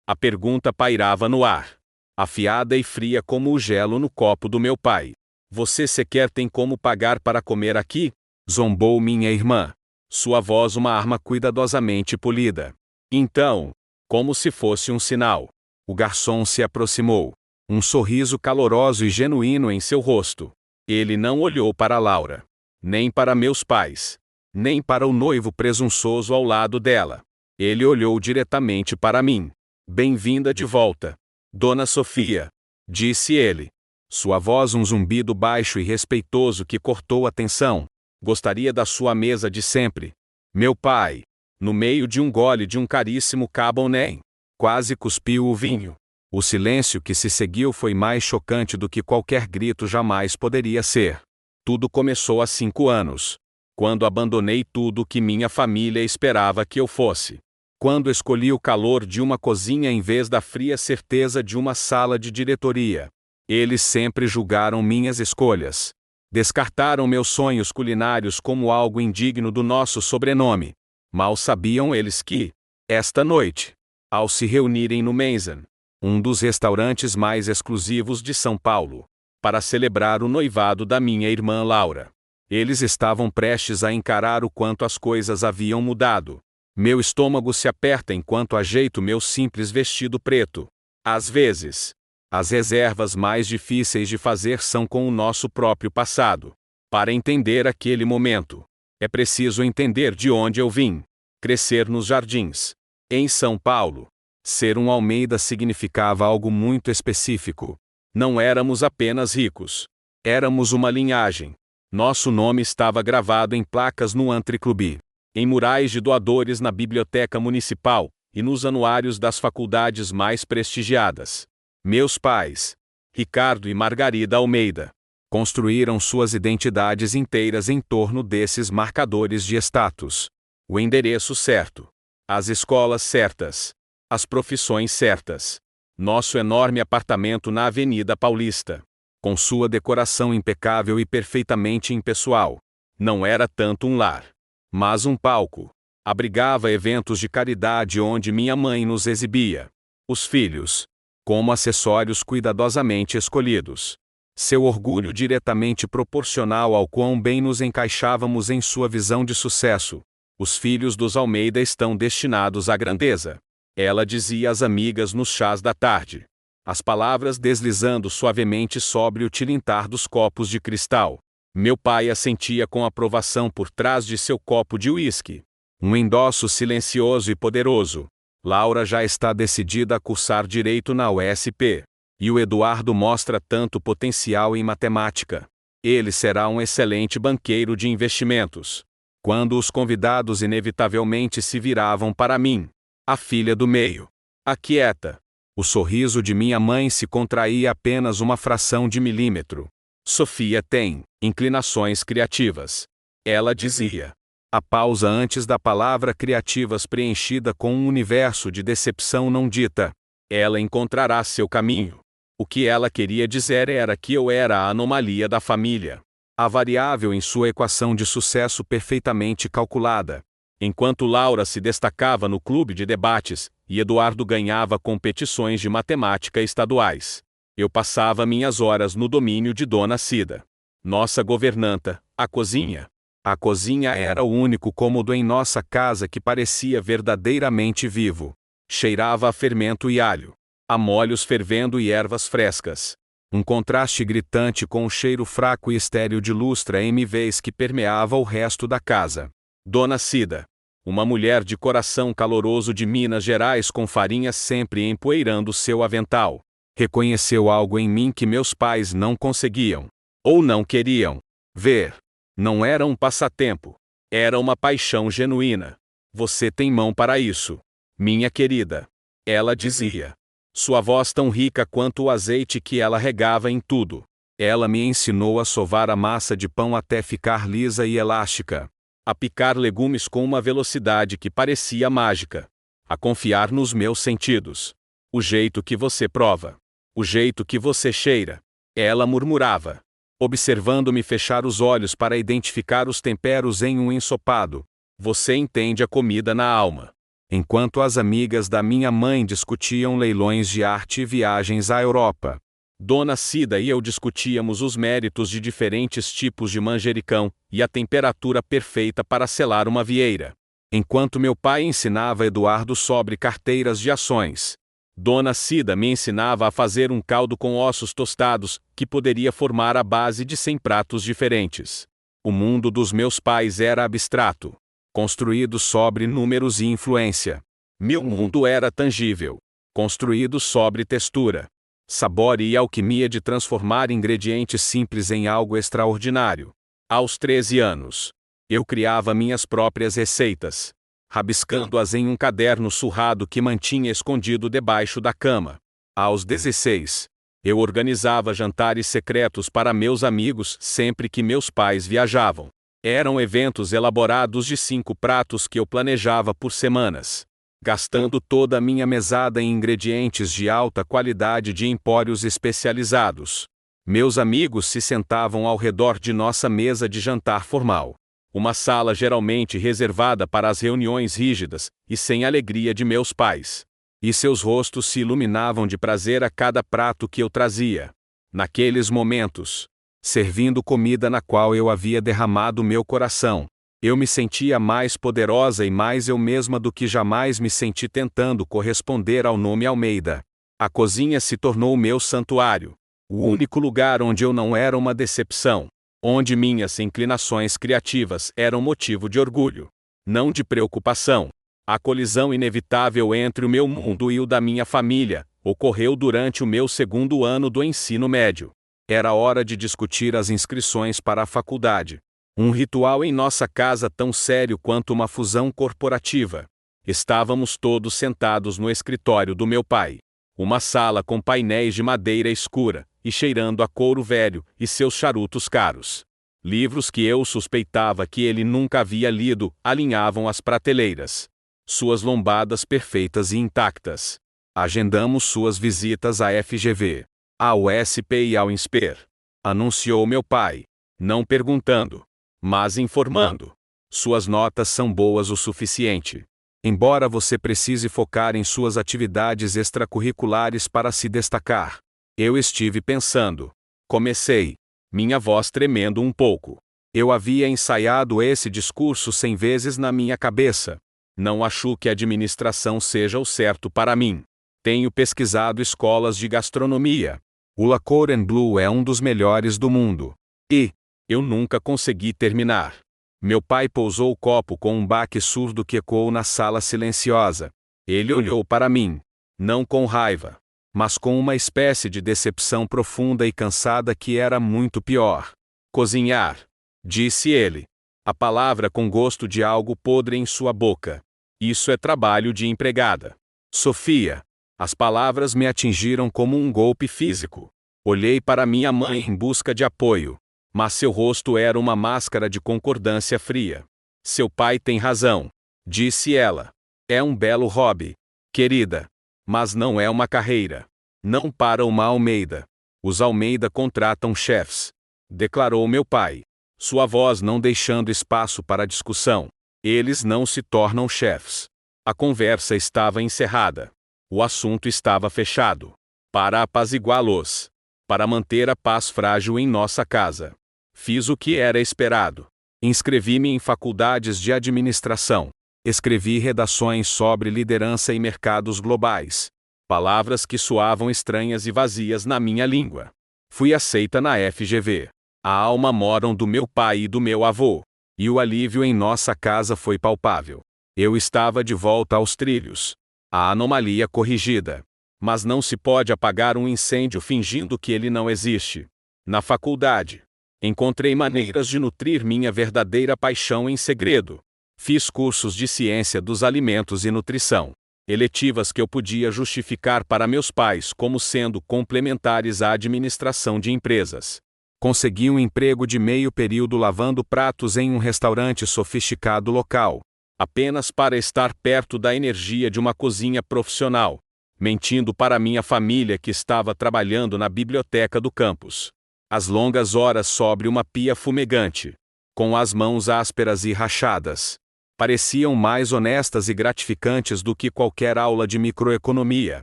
A pergunta pairava no ar, afiada e fria como o gelo no copo do meu pai. Você sequer tem como pagar para comer aqui? Zombou minha irmã. Sua voz uma arma cuidadosamente polida. Então, como se fosse um sinal, o garçom se aproximou. Um sorriso caloroso e genuíno em seu rosto. Ele não olhou para Laura, nem para meus pais, nem para o noivo presunçoso ao lado dela. Ele olhou diretamente para mim. Bem-vinda de volta, Dona Sofia, disse ele. Sua voz um zumbido baixo e respeitoso que cortou a tensão. Gostaria da sua mesa de sempre. Meu pai, no meio de um gole de um caríssimo Cabernet, quase cuspiu o vinho. O silêncio que se seguiu foi mais chocante do que qualquer grito jamais poderia ser. Tudo começou há 5 anos, quando abandonei tudo o que minha família esperava que eu fosse. Quando escolhi o calor de uma cozinha em vez da fria certeza de uma sala de diretoria. Eles sempre julgaram minhas escolhas. Descartaram meus sonhos culinários como algo indigno do nosso sobrenome. Mal sabiam eles que, esta noite, ao se reunirem no Mansion, um dos restaurantes mais exclusivos de São Paulo, para celebrar o noivado da minha irmã Laura, eles estavam prestes a encarar o quanto as coisas haviam mudado. Meu estômago se aperta enquanto ajeito meu simples vestido preto. Às vezes, as reservas mais difíceis de fazer são com o nosso próprio passado. Para entender aquele momento, é preciso entender de onde eu vim. Crescer nos jardins, em São Paulo. Ser um Almeida significava algo muito específico. Não éramos apenas ricos. Éramos uma linhagem. Nosso nome estava gravado em placas no Antriclube, em murais de doadores na biblioteca municipal e nos anuários das faculdades mais prestigiadas. Meus pais, Ricardo e Margarida Almeida, construíram suas identidades inteiras em torno desses marcadores de status. O endereço certo, as escolas certas, as profissões certas. Nosso enorme apartamento na Avenida Paulista, com sua decoração impecável e perfeitamente impessoal, não era tanto um lar, mas um palco. Abrigava eventos de caridade onde minha mãe nos exibia. Os filhos, como acessórios cuidadosamente escolhidos. Seu orgulho diretamente proporcional ao quão bem nos encaixávamos em sua visão de sucesso. Os filhos dos Almeida estão destinados à grandeza. Ela dizia às amigas nos chás da tarde. As palavras deslizando suavemente sobre o tilintar dos copos de cristal. Meu pai assentia com aprovação por trás de seu copo de uísque. Um endosso silencioso e poderoso. Laura já está decidida a cursar direito na USP. E o Eduardo mostra tanto potencial em matemática. Ele será um excelente banqueiro de investimentos. Quando os convidados inevitavelmente se viravam para mim, a filha do meio, aquieta. O sorriso de minha mãe se contraía apenas uma fração de milímetro. Sofia tem inclinações criativas. Ela dizia. A pausa antes da palavra criativas preenchida com um universo de decepção não dita. Ela encontrará seu caminho. O que ela queria dizer era que eu era a anomalia da família. A variável em sua equação de sucesso perfeitamente calculada. Enquanto Laura se destacava no clube de debates, e Eduardo ganhava competições de matemática estaduais, eu passava minhas horas no domínio de Dona Cida. Nossa governanta, a cozinha. A cozinha era o único cômodo em nossa casa que parecia verdadeiramente vivo. Cheirava a fermento e alho, a molhos fervendo e ervas frescas. Um contraste gritante com o cheiro fraco e estéril de lustra MVs que permeava o resto da casa. Dona Cida, uma mulher de coração caloroso de Minas Gerais com farinha sempre empoeirando seu avental, reconheceu algo em mim que meus pais não conseguiam, ou não queriam, ver. Não era um passatempo, era uma paixão genuína. Você tem mão para isso, minha querida. Ela dizia. Sua voz tão rica quanto o azeite que ela regava em tudo. Ela me ensinou a sovar a massa de pão até ficar lisa e elástica. A picar legumes com uma velocidade que parecia mágica. A confiar nos meus sentidos. O jeito que você prova. O jeito que você cheira. Ela murmurava, observando-me fechar os olhos para identificar os temperos em um ensopado. Você entende a comida na alma. enquanto as amigas da minha mãe discutiam leilões de arte e viagens à Europa. Dona Cida e eu discutíamos os méritos de diferentes tipos de manjericão e a temperatura perfeita para selar uma vieira, enquanto meu pai ensinava Eduardo sobre carteiras de ações. Dona Cida me ensinava a fazer um caldo com ossos tostados, que poderia formar a base de 100 pratos diferentes. O mundo dos meus pais era abstrato, construído sobre números e influência. Meu mundo era tangível, construído sobre textura, sabor e alquimia de transformar ingredientes simples em algo extraordinário. Aos 13 anos, eu criava minhas próprias receitas, rabiscando-as em um caderno surrado que mantinha escondido debaixo da cama. Aos 16, eu organizava jantares secretos para meus amigos sempre que meus pais viajavam. Eram eventos elaborados de 5 pratos que eu planejava por semanas, gastando toda a minha mesada em ingredientes de alta qualidade de empórios especializados. Meus amigos se sentavam ao redor de nossa mesa de jantar formal, uma sala geralmente reservada para as reuniões rígidas e sem alegria de meus pais. E seus rostos se iluminavam de prazer a cada prato que eu trazia. Naqueles momentos, servindo comida na qual eu havia derramado meu coração, eu me sentia mais poderosa e mais eu mesma do que jamais me senti tentando corresponder ao nome Almeida. A cozinha se tornou meu santuário, o único lugar onde eu não era uma decepção, onde minhas inclinações criativas eram motivo de orgulho, não de preocupação. A colisão inevitável entre o meu mundo e o da minha família ocorreu durante o meu segundo ano do ensino médio. Era hora de discutir as inscrições para a faculdade. Um ritual em nossa casa tão sério quanto uma fusão corporativa. Estávamos todos sentados no escritório do meu pai. Uma sala com painéis de madeira escura, e cheirando a couro velho e seus charutos caros. Livros que eu suspeitava que ele nunca havia lido alinhavam as prateleiras. Suas lombadas perfeitas e intactas. Agendamos suas visitas à FGV, ao USP e ao INSPER. Anunciou meu pai, não perguntando, mas informando. Suas notas são boas o suficiente. Embora você precise focar em suas atividades extracurriculares para se destacar. Eu estive pensando. Comecei, minha voz tremendo um pouco. Eu havia ensaiado esse discurso 100 vezes na minha cabeça. Não acho que a administração seja o certo para mim. Tenho pesquisado escolas de gastronomia. O La Cordon Bleu é um dos melhores do mundo. E eu nunca consegui terminar. Meu pai pousou o copo com um baque surdo que ecoou na sala silenciosa. Ele olhou para mim, não com raiva, mas com uma espécie de decepção profunda e cansada que era muito pior. Cozinhar, disse ele. A palavra com gosto de algo podre em sua boca. Isso é trabalho de empregada. Sofia. As palavras me atingiram como um golpe físico. Olhei para minha mãe em busca de apoio, mas seu rosto era uma máscara de concordância fria. Seu pai tem razão, disse ela. É um belo hobby, querida, mas não é uma carreira. Não para uma Almeida. Os Almeida contratam chefes, declarou meu pai, sua voz não deixando espaço para discussão. Eles não se tornam chefes. A conversa estava encerrada. O assunto estava fechado. Para apaziguá-los. Para manter a paz frágil em nossa casa. Fiz o que era esperado. Inscrevi-me em faculdades de administração. Escrevi redações sobre liderança e mercados globais. Palavras que soavam estranhas e vazias na minha língua. Fui aceita na FGV. A alma moram do meu pai e do meu avô. E o alívio em nossa casa foi palpável. Eu estava de volta aos trilhos. A anomalia corrigida. Mas não se pode apagar um incêndio fingindo que ele não existe. Na faculdade, encontrei maneiras de nutrir minha verdadeira paixão em segredo. Fiz cursos de ciência dos alimentos e nutrição. Eletivas que eu podia justificar para meus pais como sendo complementares à administração de empresas. Consegui um emprego de meio período lavando pratos em um restaurante sofisticado local, apenas para estar perto da energia de uma cozinha profissional, mentindo para minha família que estava trabalhando na biblioteca do campus. As longas horas sobre uma pia fumegante, com as mãos ásperas e rachadas. Pareciam mais honestas e gratificantes do que qualquer aula de microeconomia.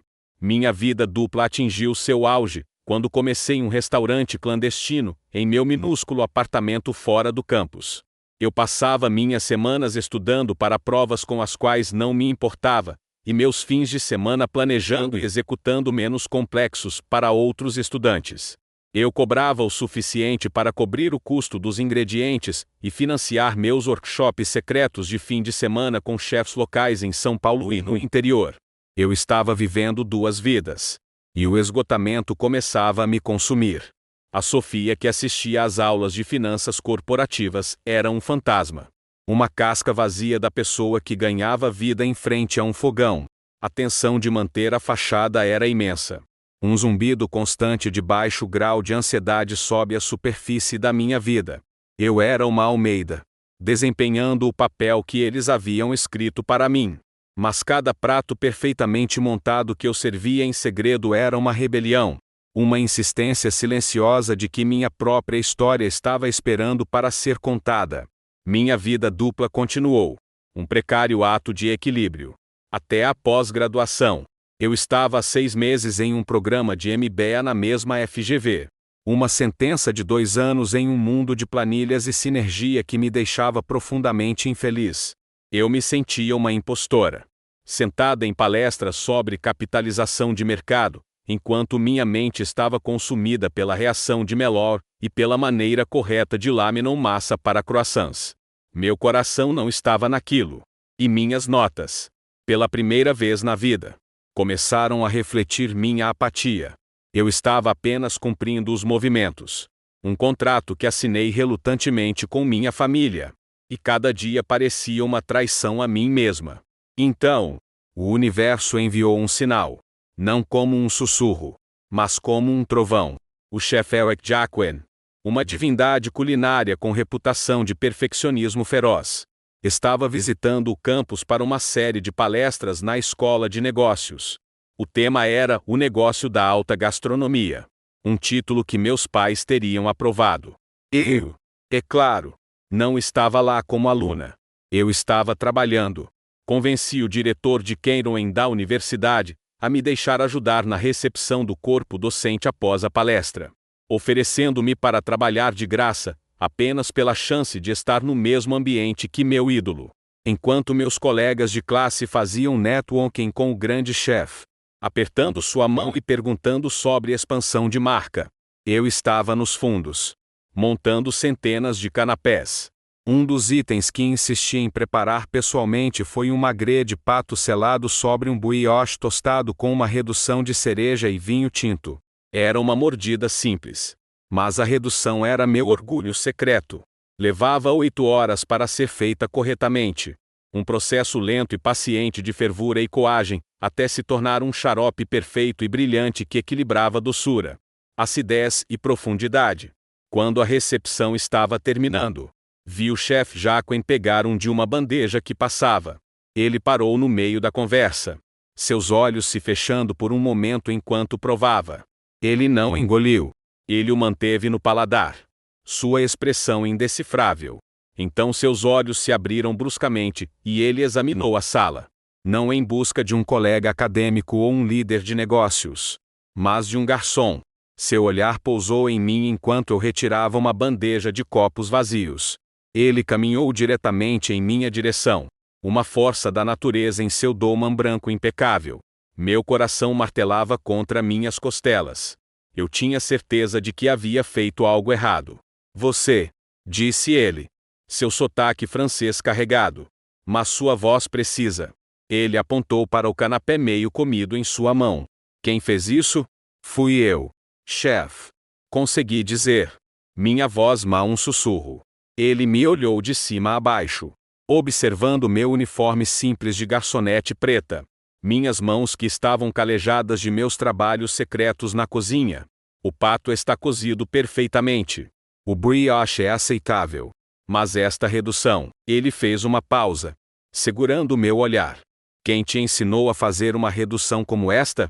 Minha vida dupla atingiu seu auge quando comecei um restaurante clandestino em meu minúsculo apartamento fora do campus. Eu passava minhas semanas estudando para provas com as quais não me importava, e meus fins de semana planejando e executando menos complexos para outros estudantes. Eu cobrava o suficiente para cobrir o custo dos ingredientes e financiar meus workshops secretos de fim de semana com chefs locais em São Paulo e no interior. Eu estava vivendo duas vidas. E o esgotamento começava a me consumir. A Sofia que assistia às aulas de finanças corporativas era um fantasma. Uma casca vazia da pessoa que ganhava vida em frente a um fogão. A tensão de manter a fachada era imensa. Um zumbido constante de baixo grau de ansiedade sob a superfície da minha vida. Eu era uma Almeida, desempenhando o papel que eles haviam escrito para mim. Mas cada prato perfeitamente montado que eu servia em segredo era uma rebelião. Uma insistência silenciosa de que minha própria história estava esperando para ser contada. Minha vida dupla continuou. Um precário ato de equilíbrio. Até a pós-graduação. Eu estava há 6 meses em um programa de MBA na mesma FGV. Uma sentença de 2 anos em um mundo de planilhas e sinergia que me deixava profundamente infeliz. Eu me sentia uma impostora. Sentada em palestras sobre capitalização de mercado, enquanto minha mente estava consumida pela reação de Mellor e pela maneira correta de laminar massa para croissants. Meu coração não estava naquilo. E minhas notas, pela primeira vez na vida, começaram a refletir minha apatia. Eu estava apenas cumprindo os movimentos. Um contrato que assinei relutantemente com minha família. E cada dia parecia uma traição a mim mesma. Então, o universo enviou um sinal. Não como um sussurro, mas como um trovão. O chefe Eric Jacquin, uma divindade culinária com reputação de perfeccionismo feroz, estava visitando o campus para uma série de palestras na escola de negócios. O tema era o negócio da alta gastronomia. Um título que meus pais teriam aprovado. Eu, é claro, não estava lá como aluna. Eu estava trabalhando. Convenci o diretor de Keiron da universidade a me deixar ajudar na recepção do corpo docente após a palestra, oferecendo-me para trabalhar de graça, apenas pela chance de estar no mesmo ambiente que meu ídolo. Enquanto meus colegas de classe faziam networking com o grande chefe, apertando sua mão e perguntando sobre expansão de marca, eu estava nos fundos, montando centenas de canapés. Um dos itens que insisti em preparar pessoalmente foi um magret de pato selado sobre um brioche tostado com uma redução de cereja e vinho tinto. Era uma mordida simples. Mas a redução era meu orgulho secreto. Levava 8 horas para ser feita corretamente. Um processo lento e paciente de fervura e coagem, até se tornar um xarope perfeito e brilhante que equilibrava doçura, acidez e profundidade. Quando a recepção estava terminando, vi o chefe Jacquin pegar de uma bandeja que passava. Ele parou no meio da conversa, seus olhos se fechando por um momento enquanto provava. Ele não engoliu. Ele o manteve no paladar. Sua expressão indecifrável. Então seus olhos se abriram bruscamente, e ele examinou a sala. Não em busca de um colega acadêmico ou um líder de negócios, mas de um garçom. Seu olhar pousou em mim enquanto eu retirava uma bandeja de copos vazios. Ele caminhou diretamente em minha direção. Uma força da natureza em seu dolman branco impecável. Meu coração martelava contra minhas costelas. Eu tinha certeza de que havia feito algo errado. Você, disse ele. Seu sotaque francês carregado. Mas sua voz precisa. Ele apontou para o canapé meio comido em sua mão. Quem fez isso? Fui eu. Chefe. Consegui dizer. Minha voz mal um sussurro. Ele me olhou de cima a baixo, observando meu uniforme simples de garçonete preta. Minhas mãos que estavam calejadas de meus trabalhos secretos na cozinha. O pato está cozido perfeitamente. O brioche é aceitável. Mas esta redução, ele fez uma pausa, segurando meu olhar. Quem te ensinou a fazer uma redução como esta?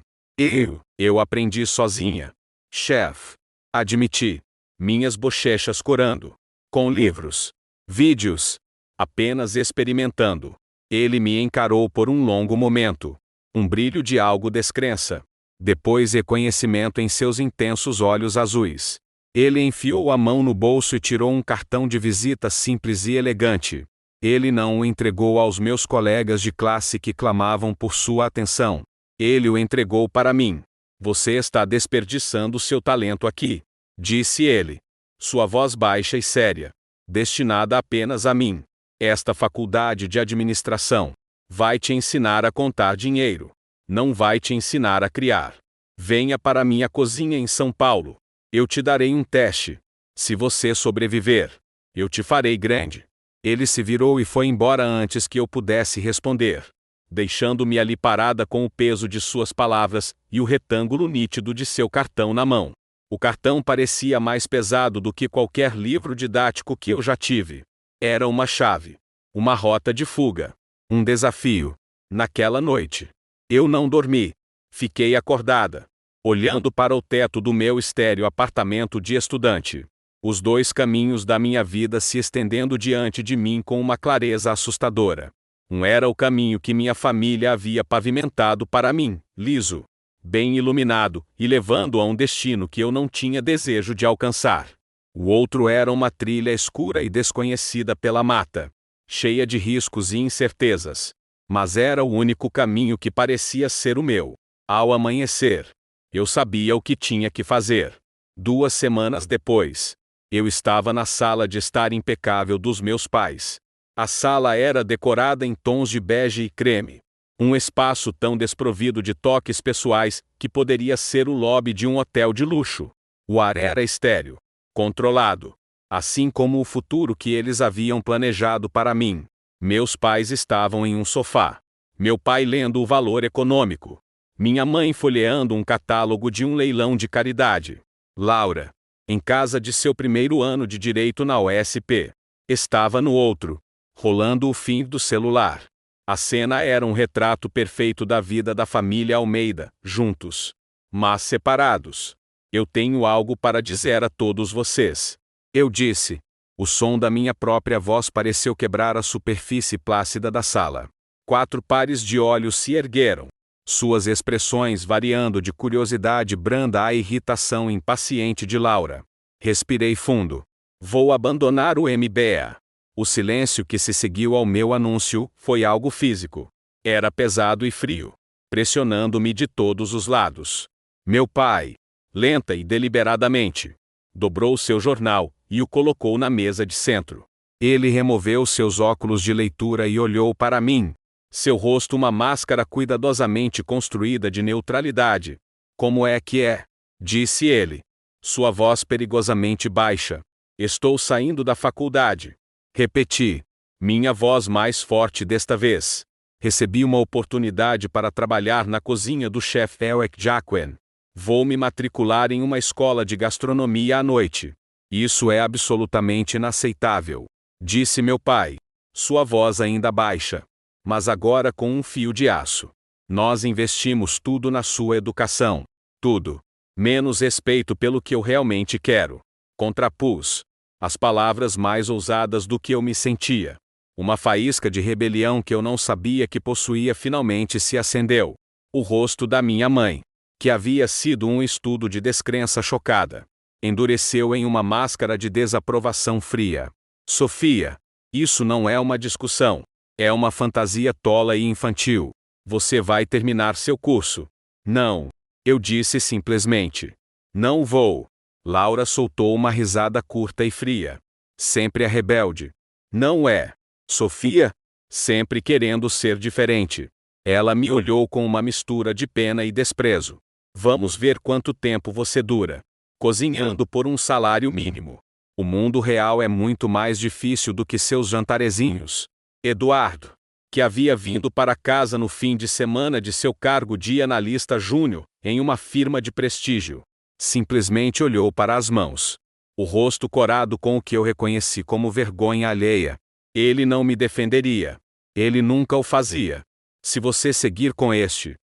Eu aprendi sozinha. Chefe. Admiti. Minhas bochechas corando. Com livros, vídeos, Apenas experimentando. Ele me encarou por um longo momento. Um brilho de algo descrença. Depois reconhecimento em seus intensos olhos azuis. Ele enfiou a mão no bolso e tirou um cartão de visita simples e elegante. Ele não o entregou aos meus colegas de classe que clamavam por sua atenção. Ele o entregou para mim. Você está desperdiçando seu talento aqui, disse ele. Sua voz baixa e séria. Destinada apenas a mim. Esta faculdade de administração vai te ensinar a contar dinheiro. Não vai te ensinar a criar. Venha para minha cozinha em São Paulo. Eu te darei um teste. Se você sobreviver, eu te farei grande. Ele se virou e foi embora antes que eu pudesse responder, deixando-me ali parada com o peso de suas palavras e o retângulo nítido de seu cartão na mão. O cartão parecia mais pesado do que qualquer livro didático que eu já tive. Era uma chave. Uma rota de fuga. Um desafio. Naquela noite, eu não dormi. Fiquei acordada, olhando para o teto do meu estéril apartamento de estudante. Os dois caminhos da minha vida se estendendo diante de mim com uma clareza assustadora. Um era o caminho que minha família havia pavimentado para mim, liso, bem iluminado, e levando a um destino que eu não tinha desejo de alcançar. O outro era uma trilha escura e desconhecida pela mata, cheia de riscos e incertezas. Mas era o único caminho que parecia ser o meu. Ao amanhecer, eu sabia o que tinha que fazer. 2 semanas depois, eu estava na sala de estar impecável dos meus pais. A sala era decorada em tons de bege e creme. Um espaço tão desprovido de toques pessoais que poderia ser o lobby de um hotel de luxo. O ar era estéril, controlado, assim como o futuro que eles haviam planejado para mim. Meus pais estavam em um sofá. Meu pai lendo o valor econômico. Minha mãe folheando um catálogo de um leilão de caridade. Laura, em casa de seu primeiro ano de direito na USP, estava no outro, rolando o fim do celular. A cena era um retrato perfeito da vida da família Almeida, juntos, mas separados. Eu tenho algo para dizer a todos vocês. Eu disse. O som da minha própria voz pareceu quebrar a superfície plácida da sala. 4 pares de olhos se ergueram. Suas expressões variando de curiosidade branda à irritação impaciente de Laura. Respirei fundo. Vou abandonar o MBA. O silêncio que se seguiu ao meu anúncio foi algo físico. Era pesado e frio, pressionando-me de todos os lados. Meu pai, lenta e deliberadamente, dobrou seu jornal e o colocou na mesa de centro. Ele removeu seus óculos de leitura e olhou para mim. Seu rosto uma máscara cuidadosamente construída de neutralidade. Como é que é? Disse ele. Sua voz perigosamente baixa. Estou saindo da faculdade. Repeti. Minha voz mais forte desta vez. Recebi uma oportunidade para trabalhar na cozinha do chefe Eric Jacquen. Vou me matricular em uma escola de gastronomia à noite. Isso é absolutamente inaceitável, disse meu pai. Sua voz ainda baixa, mas agora com um fio de aço. Nós investimos tudo na sua educação. Tudo. Menos respeito pelo que eu realmente quero. Contrapus. As palavras mais ousadas do que eu me sentia. Uma faísca de rebelião que eu não sabia que possuía finalmente se acendeu. O rosto da minha mãe, que havia sido um estudo de descrença chocada, endureceu em uma máscara de desaprovação fria. Sofia, isso não é uma discussão. É uma fantasia tola e infantil. Você vai terminar seu curso. Não. Eu disse simplesmente. Não vou. Laura soltou uma risada curta e fria. Sempre a rebelde. Não é. Sofia? Sempre querendo ser diferente. Ela me olhou com uma mistura de pena e desprezo. Vamos ver quanto tempo você dura. Cozinhando por um salário mínimo. O mundo real é muito mais difícil do que seus jantarezinhos. Eduardo, que havia vindo para casa no fim de semana de seu cargo de analista júnior, em uma firma de prestígio, simplesmente olhou para as mãos. O rosto corado com o que eu reconheci como vergonha alheia. Ele não me defenderia. Ele nunca o fazia. Se você seguir com este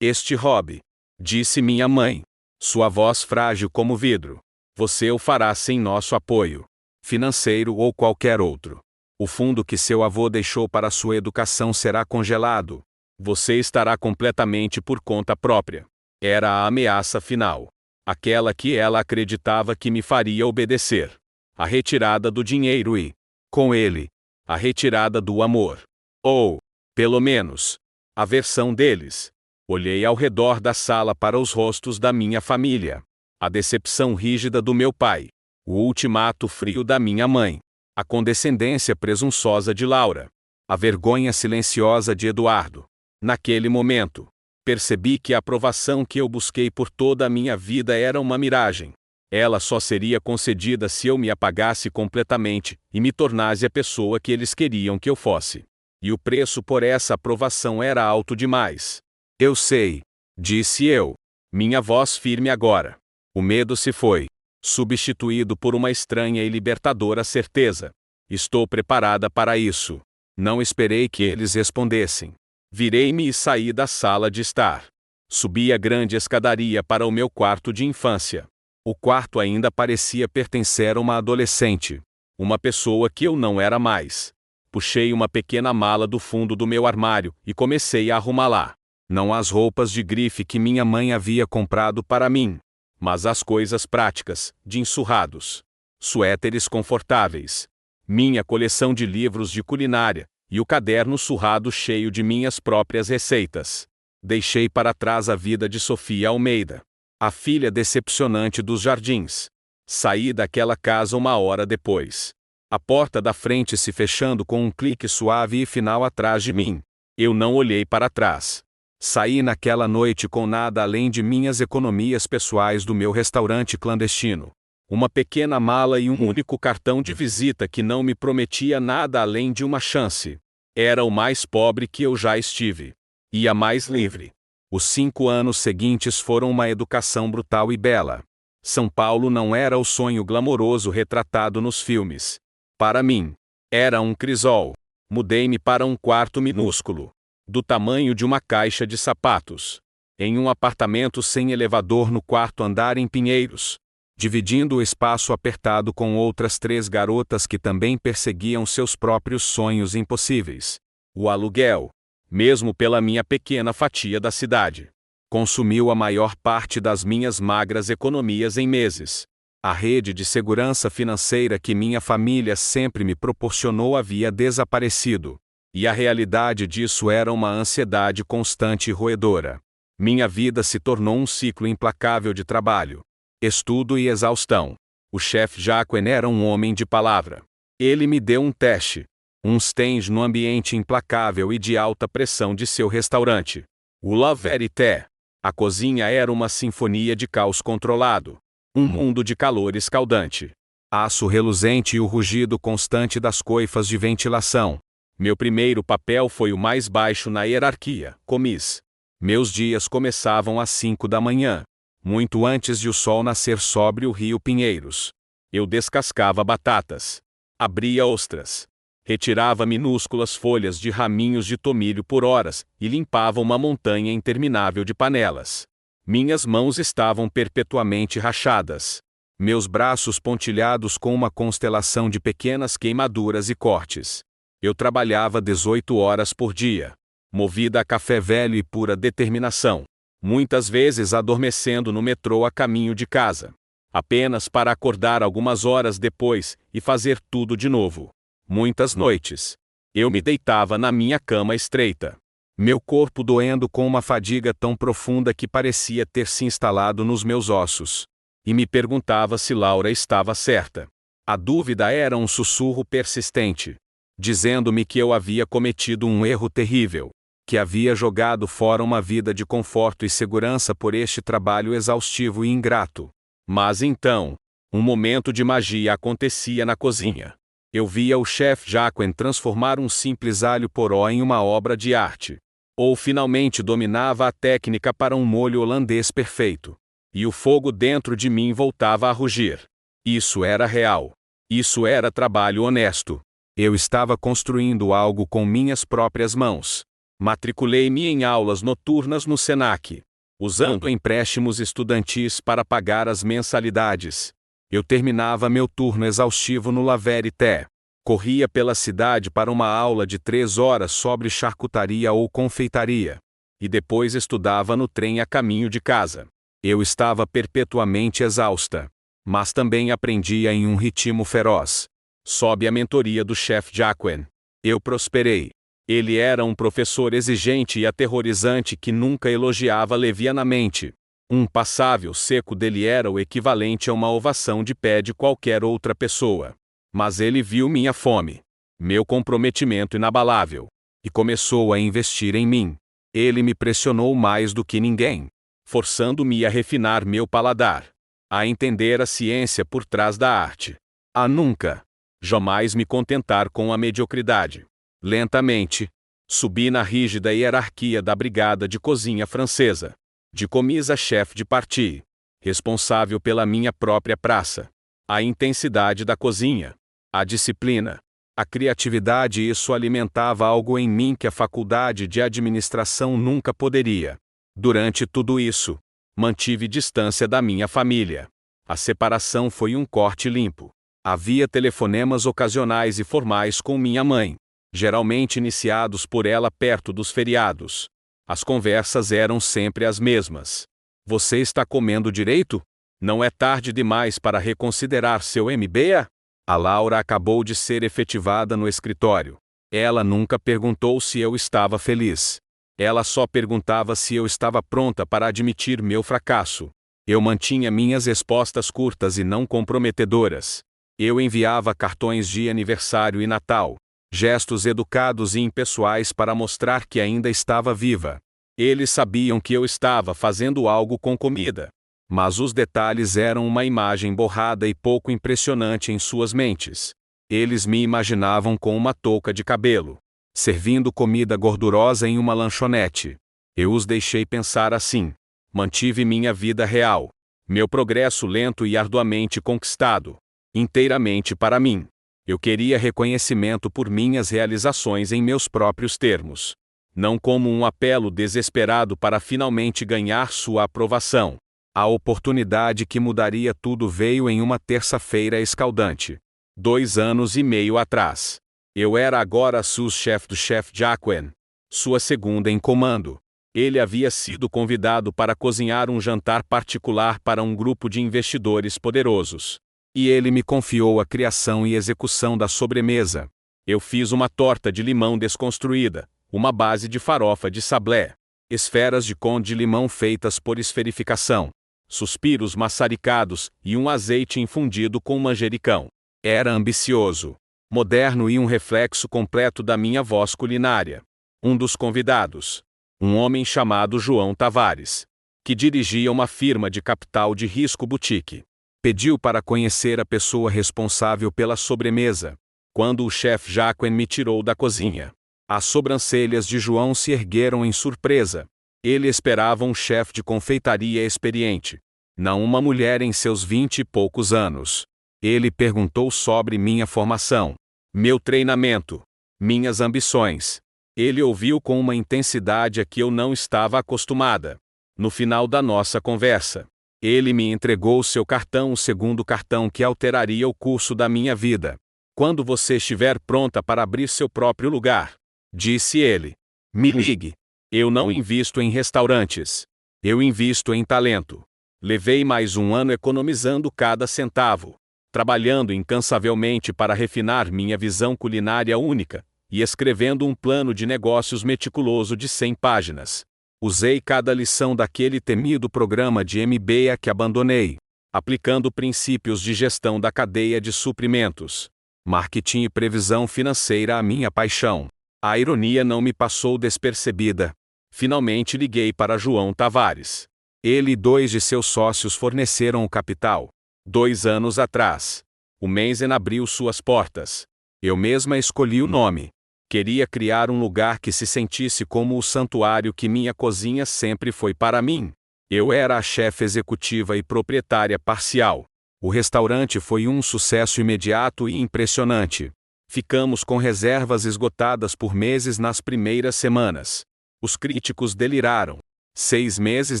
hobby, disse minha mãe, sua voz frágil como vidro, você o fará sem nosso apoio, financeiro ou qualquer outro. O fundo que seu avô deixou para sua educação será congelado. Você estará completamente por conta própria. Era a ameaça final. Aquela que ela acreditava que me faria obedecer. A retirada do dinheiro e, com ele, a retirada do amor. Ou, pelo menos, a versão deles. Olhei ao redor da sala para os rostos da minha família. A decepção rígida do meu pai. O ultimato frio da minha mãe. A condescendência presunçosa de Laura. A vergonha silenciosa de Eduardo. Naquele momento, percebi que a aprovação que eu busquei por toda a minha vida era uma miragem. Ela só seria concedida se eu me apagasse completamente e me tornasse a pessoa que eles queriam que eu fosse. E o preço por essa aprovação era alto demais. Eu sei, disse eu. Minha voz firme agora. O medo se foi, substituído por uma estranha e libertadora certeza. Estou preparada para isso. Não esperei que eles respondessem. Virei-me e saí da sala de estar. Subi a grande escadaria para o meu quarto de infância. O quarto ainda parecia pertencer a uma adolescente. Uma pessoa que eu não era mais. Puxei uma pequena mala do fundo do meu armário e comecei a arrumá-la. Não as roupas de grife que minha mãe havia comprado para mim, mas as coisas práticas, de ensurrados. Suéteres confortáveis. Minha coleção de livros de culinária, e o caderno surrado cheio de minhas próprias receitas. Deixei para trás a vida de Sofia Almeida, a filha decepcionante dos jardins. Saí daquela casa uma hora depois. A porta da frente se fechando com um clique suave e final atrás de mim. Eu não olhei para trás. Saí naquela noite com nada além de minhas economias pessoais do meu restaurante clandestino. Uma pequena mala e um único cartão de visita que não me prometia nada além de uma chance. Era o mais pobre que eu já estive. E a mais livre. Os 5 anos seguintes foram uma educação brutal e bela. São Paulo não era o sonho glamouroso retratado nos filmes. Para mim, era um crisol. Mudei-me para um quarto minúsculo, do tamanho de uma caixa de sapatos, em um apartamento sem elevador no quarto andar em Pinheiros, dividindo o espaço apertado com outras 3 garotas que também perseguiam seus próprios sonhos impossíveis. O aluguel, mesmo pela minha pequena fatia da cidade, consumiu a maior parte das minhas magras economias em meses. A rede de segurança financeira que minha família sempre me proporcionou havia desaparecido. E a realidade disso era uma ansiedade constante e roedora. Minha vida se tornou um ciclo implacável de trabalho, estudo e exaustão. O chefe Jacquen era um homem de palavra. Ele me deu um teste, um stage no ambiente implacável e de alta pressão de seu restaurante. O La Verité. A cozinha era uma sinfonia de caos controlado. Um mundo de calor escaldante. Aço reluzente e o rugido constante das coifas de ventilação. Meu primeiro papel foi o mais baixo na hierarquia, commis. Meus dias começavam às 5 da manhã, muito antes de o sol nascer sobre o rio Pinheiros. Eu descascava batatas, abria ostras, retirava minúsculas folhas de raminhos de tomilho por horas e limpava uma montanha interminável de panelas. Minhas mãos estavam perpetuamente rachadas. Meus braços pontilhados com uma constelação de pequenas queimaduras e cortes. Eu trabalhava 18 horas por dia, movida a café velho e pura determinação, muitas vezes adormecendo no metrô a caminho de casa, apenas para acordar algumas horas depois e fazer tudo de novo. Muitas noites, eu me deitava na minha cama estreita, meu corpo doendo com uma fadiga tão profunda que parecia ter se instalado nos meus ossos, e me perguntava se Laura estava certa. A dúvida era um sussurro persistente, dizendo-me que eu havia cometido um erro terrível, que havia jogado fora uma vida de conforto e segurança por este trabalho exaustivo e ingrato. Mas então, um momento de magia acontecia na cozinha. Eu via o chefe Jacquen transformar um simples alho poró em uma obra de arte. Ou finalmente dominava a técnica para um molho holandês perfeito. E o fogo dentro de mim voltava a rugir. Isso era real. Isso era trabalho honesto. Eu estava construindo algo com minhas próprias mãos. Matriculei-me em aulas noturnas no Senac, usando empréstimos estudantis para pagar as mensalidades. Eu terminava meu turno exaustivo no La Verité, Corria pela cidade para uma aula de 3 horas sobre charcutaria ou confeitaria. E depois estudava no trem a caminho de casa. Eu estava perpetuamente exausta. Mas também aprendia em um ritmo feroz. Sob a mentoria do chefe Jacquen, eu prosperei. Ele era um professor exigente e aterrorizante que nunca elogiava levianamente. Um passável seco dele era o equivalente a uma ovação de pé de qualquer outra pessoa. Mas ele viu minha fome, meu comprometimento inabalável, e começou a investir em mim. Ele me pressionou mais do que ninguém, forçando-me a refinar meu paladar, a entender a ciência por trás da arte, a nunca, jamais me contentar com a mediocridade. Lentamente, subi na rígida hierarquia da brigada de cozinha francesa, de commis-chef de partie, responsável pela minha própria praça. A intensidade da cozinha, a disciplina, a criatividade, isso alimentava algo em mim que a faculdade de administração nunca poderia. Durante tudo isso, mantive distância da minha família. A separação foi um corte limpo. Havia telefonemas ocasionais e formais com minha mãe, geralmente iniciados por ela perto dos feriados. As conversas eram sempre as mesmas. Você está comendo direito? Não é tarde demais para reconsiderar seu MBA? A Laura acabou de ser efetivada no escritório. Ela nunca perguntou se eu estava feliz. Ela só perguntava se eu estava pronta para admitir meu fracasso. Eu mantinha minhas respostas curtas e não comprometedoras. Eu enviava cartões de aniversário e Natal, gestos educados e impessoais para mostrar que ainda estava viva. Eles sabiam que eu estava fazendo algo com comida. Mas os detalhes eram uma imagem borrada e pouco impressionante em suas mentes. Eles me imaginavam com uma touca de cabelo, servindo comida gordurosa em uma lanchonete. Eu os deixei pensar assim. Mantive minha vida real, meu progresso lento e arduamente conquistado, inteiramente para mim. Eu queria reconhecimento por minhas realizações em meus próprios termos, não como um apelo desesperado para finalmente ganhar sua aprovação. A oportunidade que mudaria tudo veio em uma terça-feira escaldante. 2 anos e meio atrás. Eu era agora sous-chefe do chefe Jacquen, sua segunda em comando. Ele havia sido convidado para cozinhar um jantar particular para um grupo de investidores poderosos. E ele me confiou a criação e execução da sobremesa. Eu fiz uma torta de limão desconstruída, uma base de farofa de sablé, esferas de conde de limão feitas por esferificação, suspiros maçaricados e um azeite infundido com manjericão. Era ambicioso, moderno e um reflexo completo da minha voz culinária. Um dos convidados, um homem chamado João Tavares, que dirigia uma firma de capital de risco boutique, pediu para conhecer a pessoa responsável pela sobremesa. Quando o chefe Jacquen me tirou da cozinha, as sobrancelhas de João se ergueram em surpresa. Ele esperava um chefe de confeitaria experiente, não uma mulher em seus 20 e poucos anos. Ele perguntou sobre minha formação, meu treinamento, minhas ambições. Ele ouviu com uma intensidade a que eu não estava acostumada. No final da nossa conversa, ele me entregou seu cartão, o segundo cartão que alteraria o curso da minha vida. Quando você estiver pronta para abrir seu próprio lugar, disse ele, me ligue. Eu não invisto em restaurantes. Eu invisto em talento. Levei mais 1 ano economizando cada centavo, trabalhando incansavelmente para refinar minha visão culinária única, e escrevendo um plano de negócios meticuloso de 100 páginas. Usei cada lição daquele temido programa de MBA que abandonei, aplicando princípios de gestão da cadeia de suprimentos, marketing e previsão financeira à minha paixão. A ironia não me passou despercebida. Finalmente liguei para João Tavares. Ele e 2 de seus sócios forneceram o capital. 2 anos atrás, o Mensen abriu suas portas. Eu mesma escolhi o nome. Queria criar um lugar que se sentisse como o santuário que minha cozinha sempre foi para mim. Eu era a chefe executiva e proprietária parcial. O restaurante foi um sucesso imediato e impressionante. Ficamos com reservas esgotadas por meses nas primeiras semanas. Os críticos deliraram. 6 meses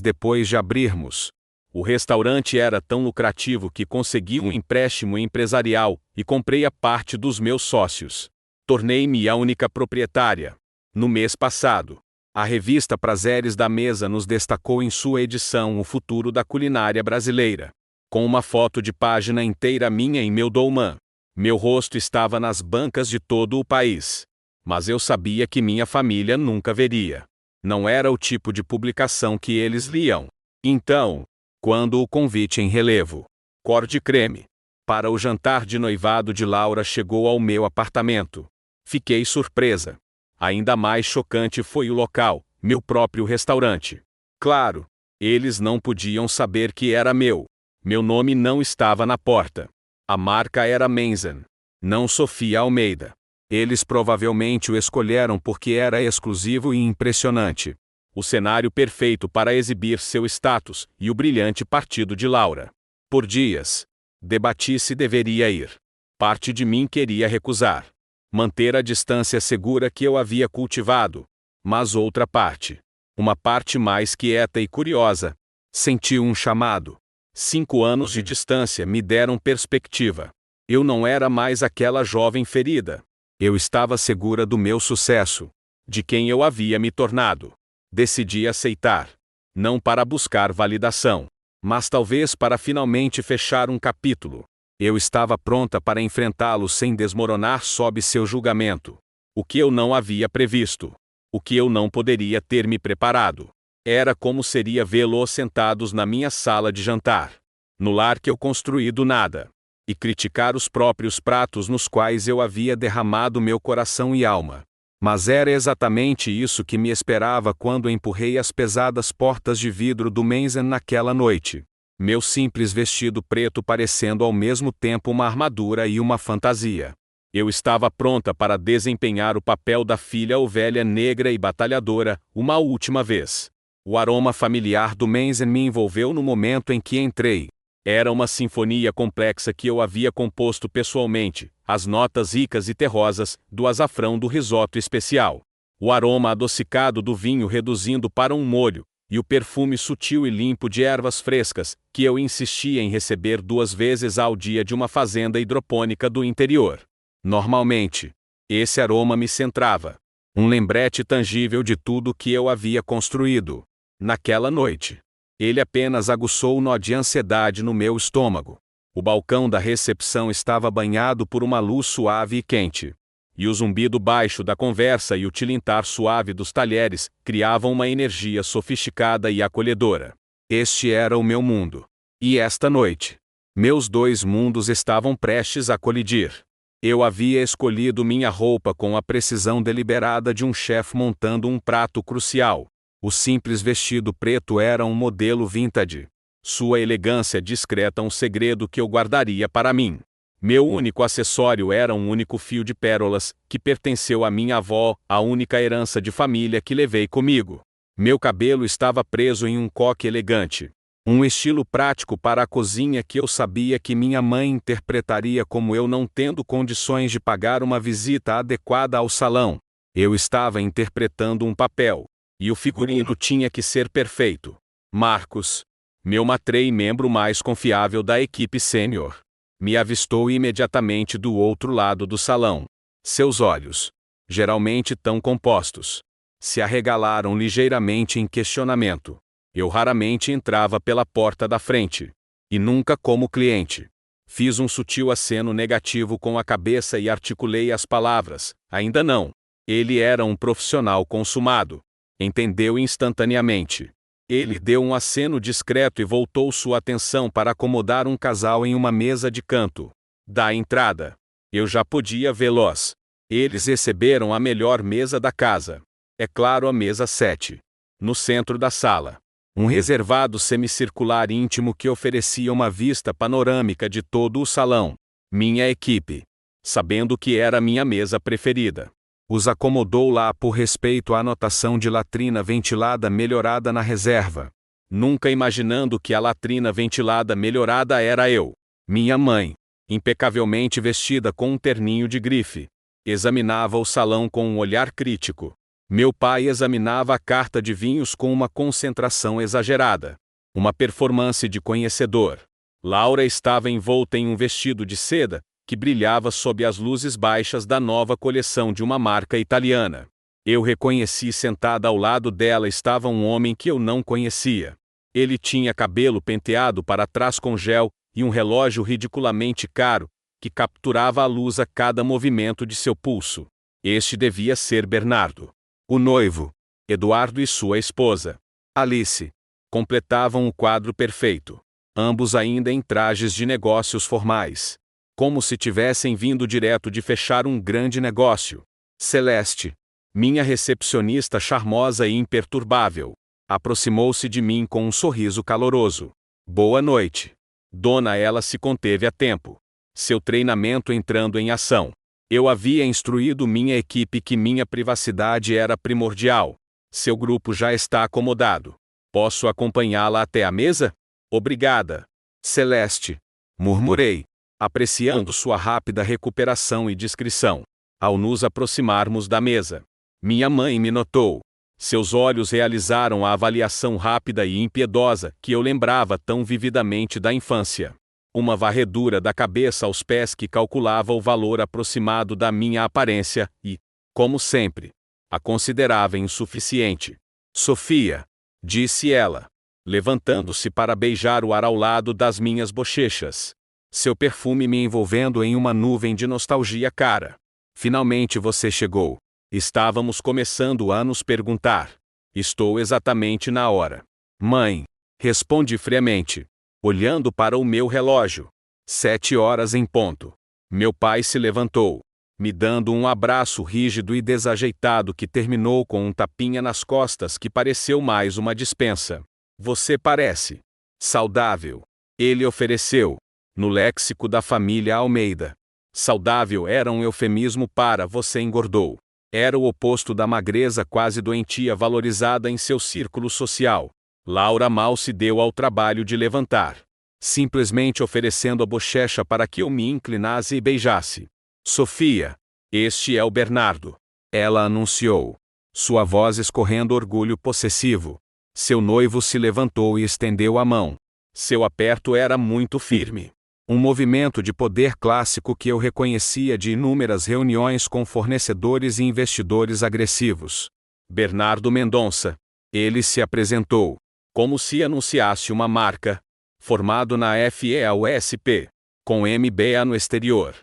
depois de abrirmos, O restaurante era tão lucrativo que consegui um empréstimo empresarial e comprei a parte dos meus sócios. Tornei-me a única proprietária. No mês passado, a revista Prazeres da Mesa nos destacou em sua edição O Futuro da Culinária Brasileira, com uma foto de página inteira minha em meu dolman. Meu rosto estava nas bancas de todo o país. Mas eu sabia que minha família nunca veria. Não era o tipo de publicação que eles liam. Então, quando o convite em relevo, cor de creme, para o jantar de noivado de Laura chegou ao meu apartamento, fiquei surpresa. Ainda mais chocante foi o local, meu próprio restaurante. Claro, eles não podiam saber que era meu. Meu nome não estava na porta. A marca era Menzen, não Sofia Almeida. Eles provavelmente o escolheram porque era exclusivo e impressionante. O cenário perfeito para exibir seu status e o brilhante partido de Laura. Por dias, debati se deveria ir. Parte de mim queria recusar, manter a distância segura que eu havia cultivado. Mas outra parte, uma parte mais quieta e curiosa, sentiu um chamado. 5 anos de distância me deram perspectiva. Eu não era mais aquela jovem ferida. Eu estava segura do meu sucesso, de quem eu havia me tornado. Decidi aceitar. Não para buscar validação, mas talvez para finalmente fechar um capítulo. Eu estava pronta para enfrentá-lo sem desmoronar sob seu julgamento. O que eu não havia previsto. O que eu não poderia ter me preparado. Era como seria vê-los sentados na minha sala de jantar, no lar que eu construí do nada, e criticar os próprios pratos nos quais eu havia derramado meu coração e alma. Mas era exatamente isso que me esperava quando empurrei as pesadas portas de vidro do Menzen naquela noite. Meu simples vestido preto parecendo ao mesmo tempo uma armadura e uma fantasia. Eu estava pronta para desempenhar o papel da filha ovelha negra e batalhadora, uma última vez. O aroma familiar do Menzen me envolveu no momento em que entrei. Era uma sinfonia complexa que eu havia composto pessoalmente, as notas ricas e terrosas do açafrão do risoto especial, o aroma adocicado do vinho reduzindo para um molho, e o perfume sutil e limpo de ervas frescas, que eu insistia em receber 2 vezes ao dia de uma fazenda hidropônica do interior. Normalmente, esse aroma me centrava, um lembrete tangível de tudo que eu havia construído. Naquela noite, ele apenas aguçou o nó de ansiedade no meu estômago. O balcão da recepção estava banhado por uma luz suave e quente. E o zumbido baixo da conversa e o tilintar suave dos talheres criavam uma energia sofisticada e acolhedora. Este era o meu mundo. E esta noite, meus 2 mundos estavam prestes a colidir. Eu havia escolhido minha roupa com a precisão deliberada de um chefe montando um prato crucial. O simples vestido preto era um modelo vintage. Sua elegância discreta um segredo que eu guardaria para mim. Meu único acessório era um único fio de pérolas, que pertenceu à minha avó, a única herança de família que levei comigo. Meu cabelo estava preso em um coque elegante. Um estilo prático para a cozinha que eu sabia que minha mãe interpretaria como eu não tendo condições de pagar uma visita adequada ao salão. Eu estava interpretando um papel. E o figurino tinha que ser perfeito. Marcos, meu matrei membro mais confiável da equipe sênior, me avistou imediatamente do outro lado do salão. Seus olhos, geralmente tão compostos, se arregalaram ligeiramente em questionamento. Eu raramente entrava pela porta da frente. E nunca como cliente. Fiz um sutil aceno negativo com a cabeça e articulei as palavras, ainda não. Ele era um profissional consumado. Entendeu instantaneamente. Ele deu um aceno discreto e voltou sua atenção para acomodar um casal em uma mesa de canto. Da entrada, eu já podia vê-los. Eles receberam a melhor mesa da casa. É claro, a mesa 7. No centro da sala. Um reservado semicircular íntimo que oferecia uma vista panorâmica de todo o salão. Minha equipe, sabendo que era minha mesa preferida, os acomodou lá por respeito à anotação de latrina ventilada melhorada na reserva. Nunca imaginando que a latrina ventilada melhorada era eu. Minha mãe, impecavelmente vestida com um terninho de grife, examinava o salão com um olhar crítico. Meu pai examinava a carta de vinhos com uma concentração exagerada. Uma performance de conhecedor. Laura estava envolta em um vestido de seda, que brilhava sob as luzes baixas da nova coleção de uma marca italiana. Eu reconheci sentada ao lado dela estava um homem que eu não conhecia. Ele tinha cabelo penteado para trás com gel e um relógio ridiculamente caro, que capturava a luz a cada movimento de seu pulso. Este devia ser Bernardo. O noivo, Eduardo e sua esposa, Alice, completavam o quadro perfeito. Ambos ainda em trajes de negócios formais. Como se tivessem vindo direto de fechar um grande negócio. Celeste, minha recepcionista charmosa e imperturbável, aproximou-se de mim com um sorriso caloroso. Boa noite. Dona, ela se conteve a tempo. Seu treinamento entrando em ação. Eu havia instruído minha equipe que minha privacidade era primordial. Seu grupo já está acomodado. Posso acompanhá-la até a mesa? Obrigada, Celeste, murmurei, apreciando sua rápida recuperação e discrição. Ao nos aproximarmos da mesa, minha mãe me notou. Seus olhos realizaram a avaliação rápida e impiedosa que eu lembrava tão vividamente da infância. Uma varredura da cabeça aos pés que calculava o valor aproximado da minha aparência e, como sempre, a considerava insuficiente. Sofia, disse ela, levantando-se para beijar o ar ao lado das minhas bochechas. Seu perfume me envolvendo em uma nuvem de nostalgia cara. Finalmente você chegou. Estávamos começando a nos perguntar. Estou exatamente na hora. Mãe, respondi friamente, olhando para o meu relógio. 7 horas em ponto. Meu pai se levantou, me dando um abraço rígido e desajeitado que terminou com um tapinha nas costas que pareceu mais uma dispensa. Você parece saudável, ele ofereceu, no léxico da família Almeida. Saudável era um eufemismo para você engordou. Era o oposto da magreza quase doentia valorizada em seu círculo social. Laura mal se deu ao trabalho de levantar, simplesmente oferecendo a bochecha para que eu me inclinasse e beijasse. Sofia, este é o Bernardo, ela anunciou, sua voz escorrendo orgulho possessivo. Seu noivo se levantou e estendeu a mão. Seu aperto era muito firme. Um movimento de poder clássico que eu reconhecia de inúmeras reuniões com fornecedores e investidores agressivos. Bernardo Mendonça. Ele se apresentou, como se anunciasse uma marca, formado na FEAUSP, com MBA no exterior.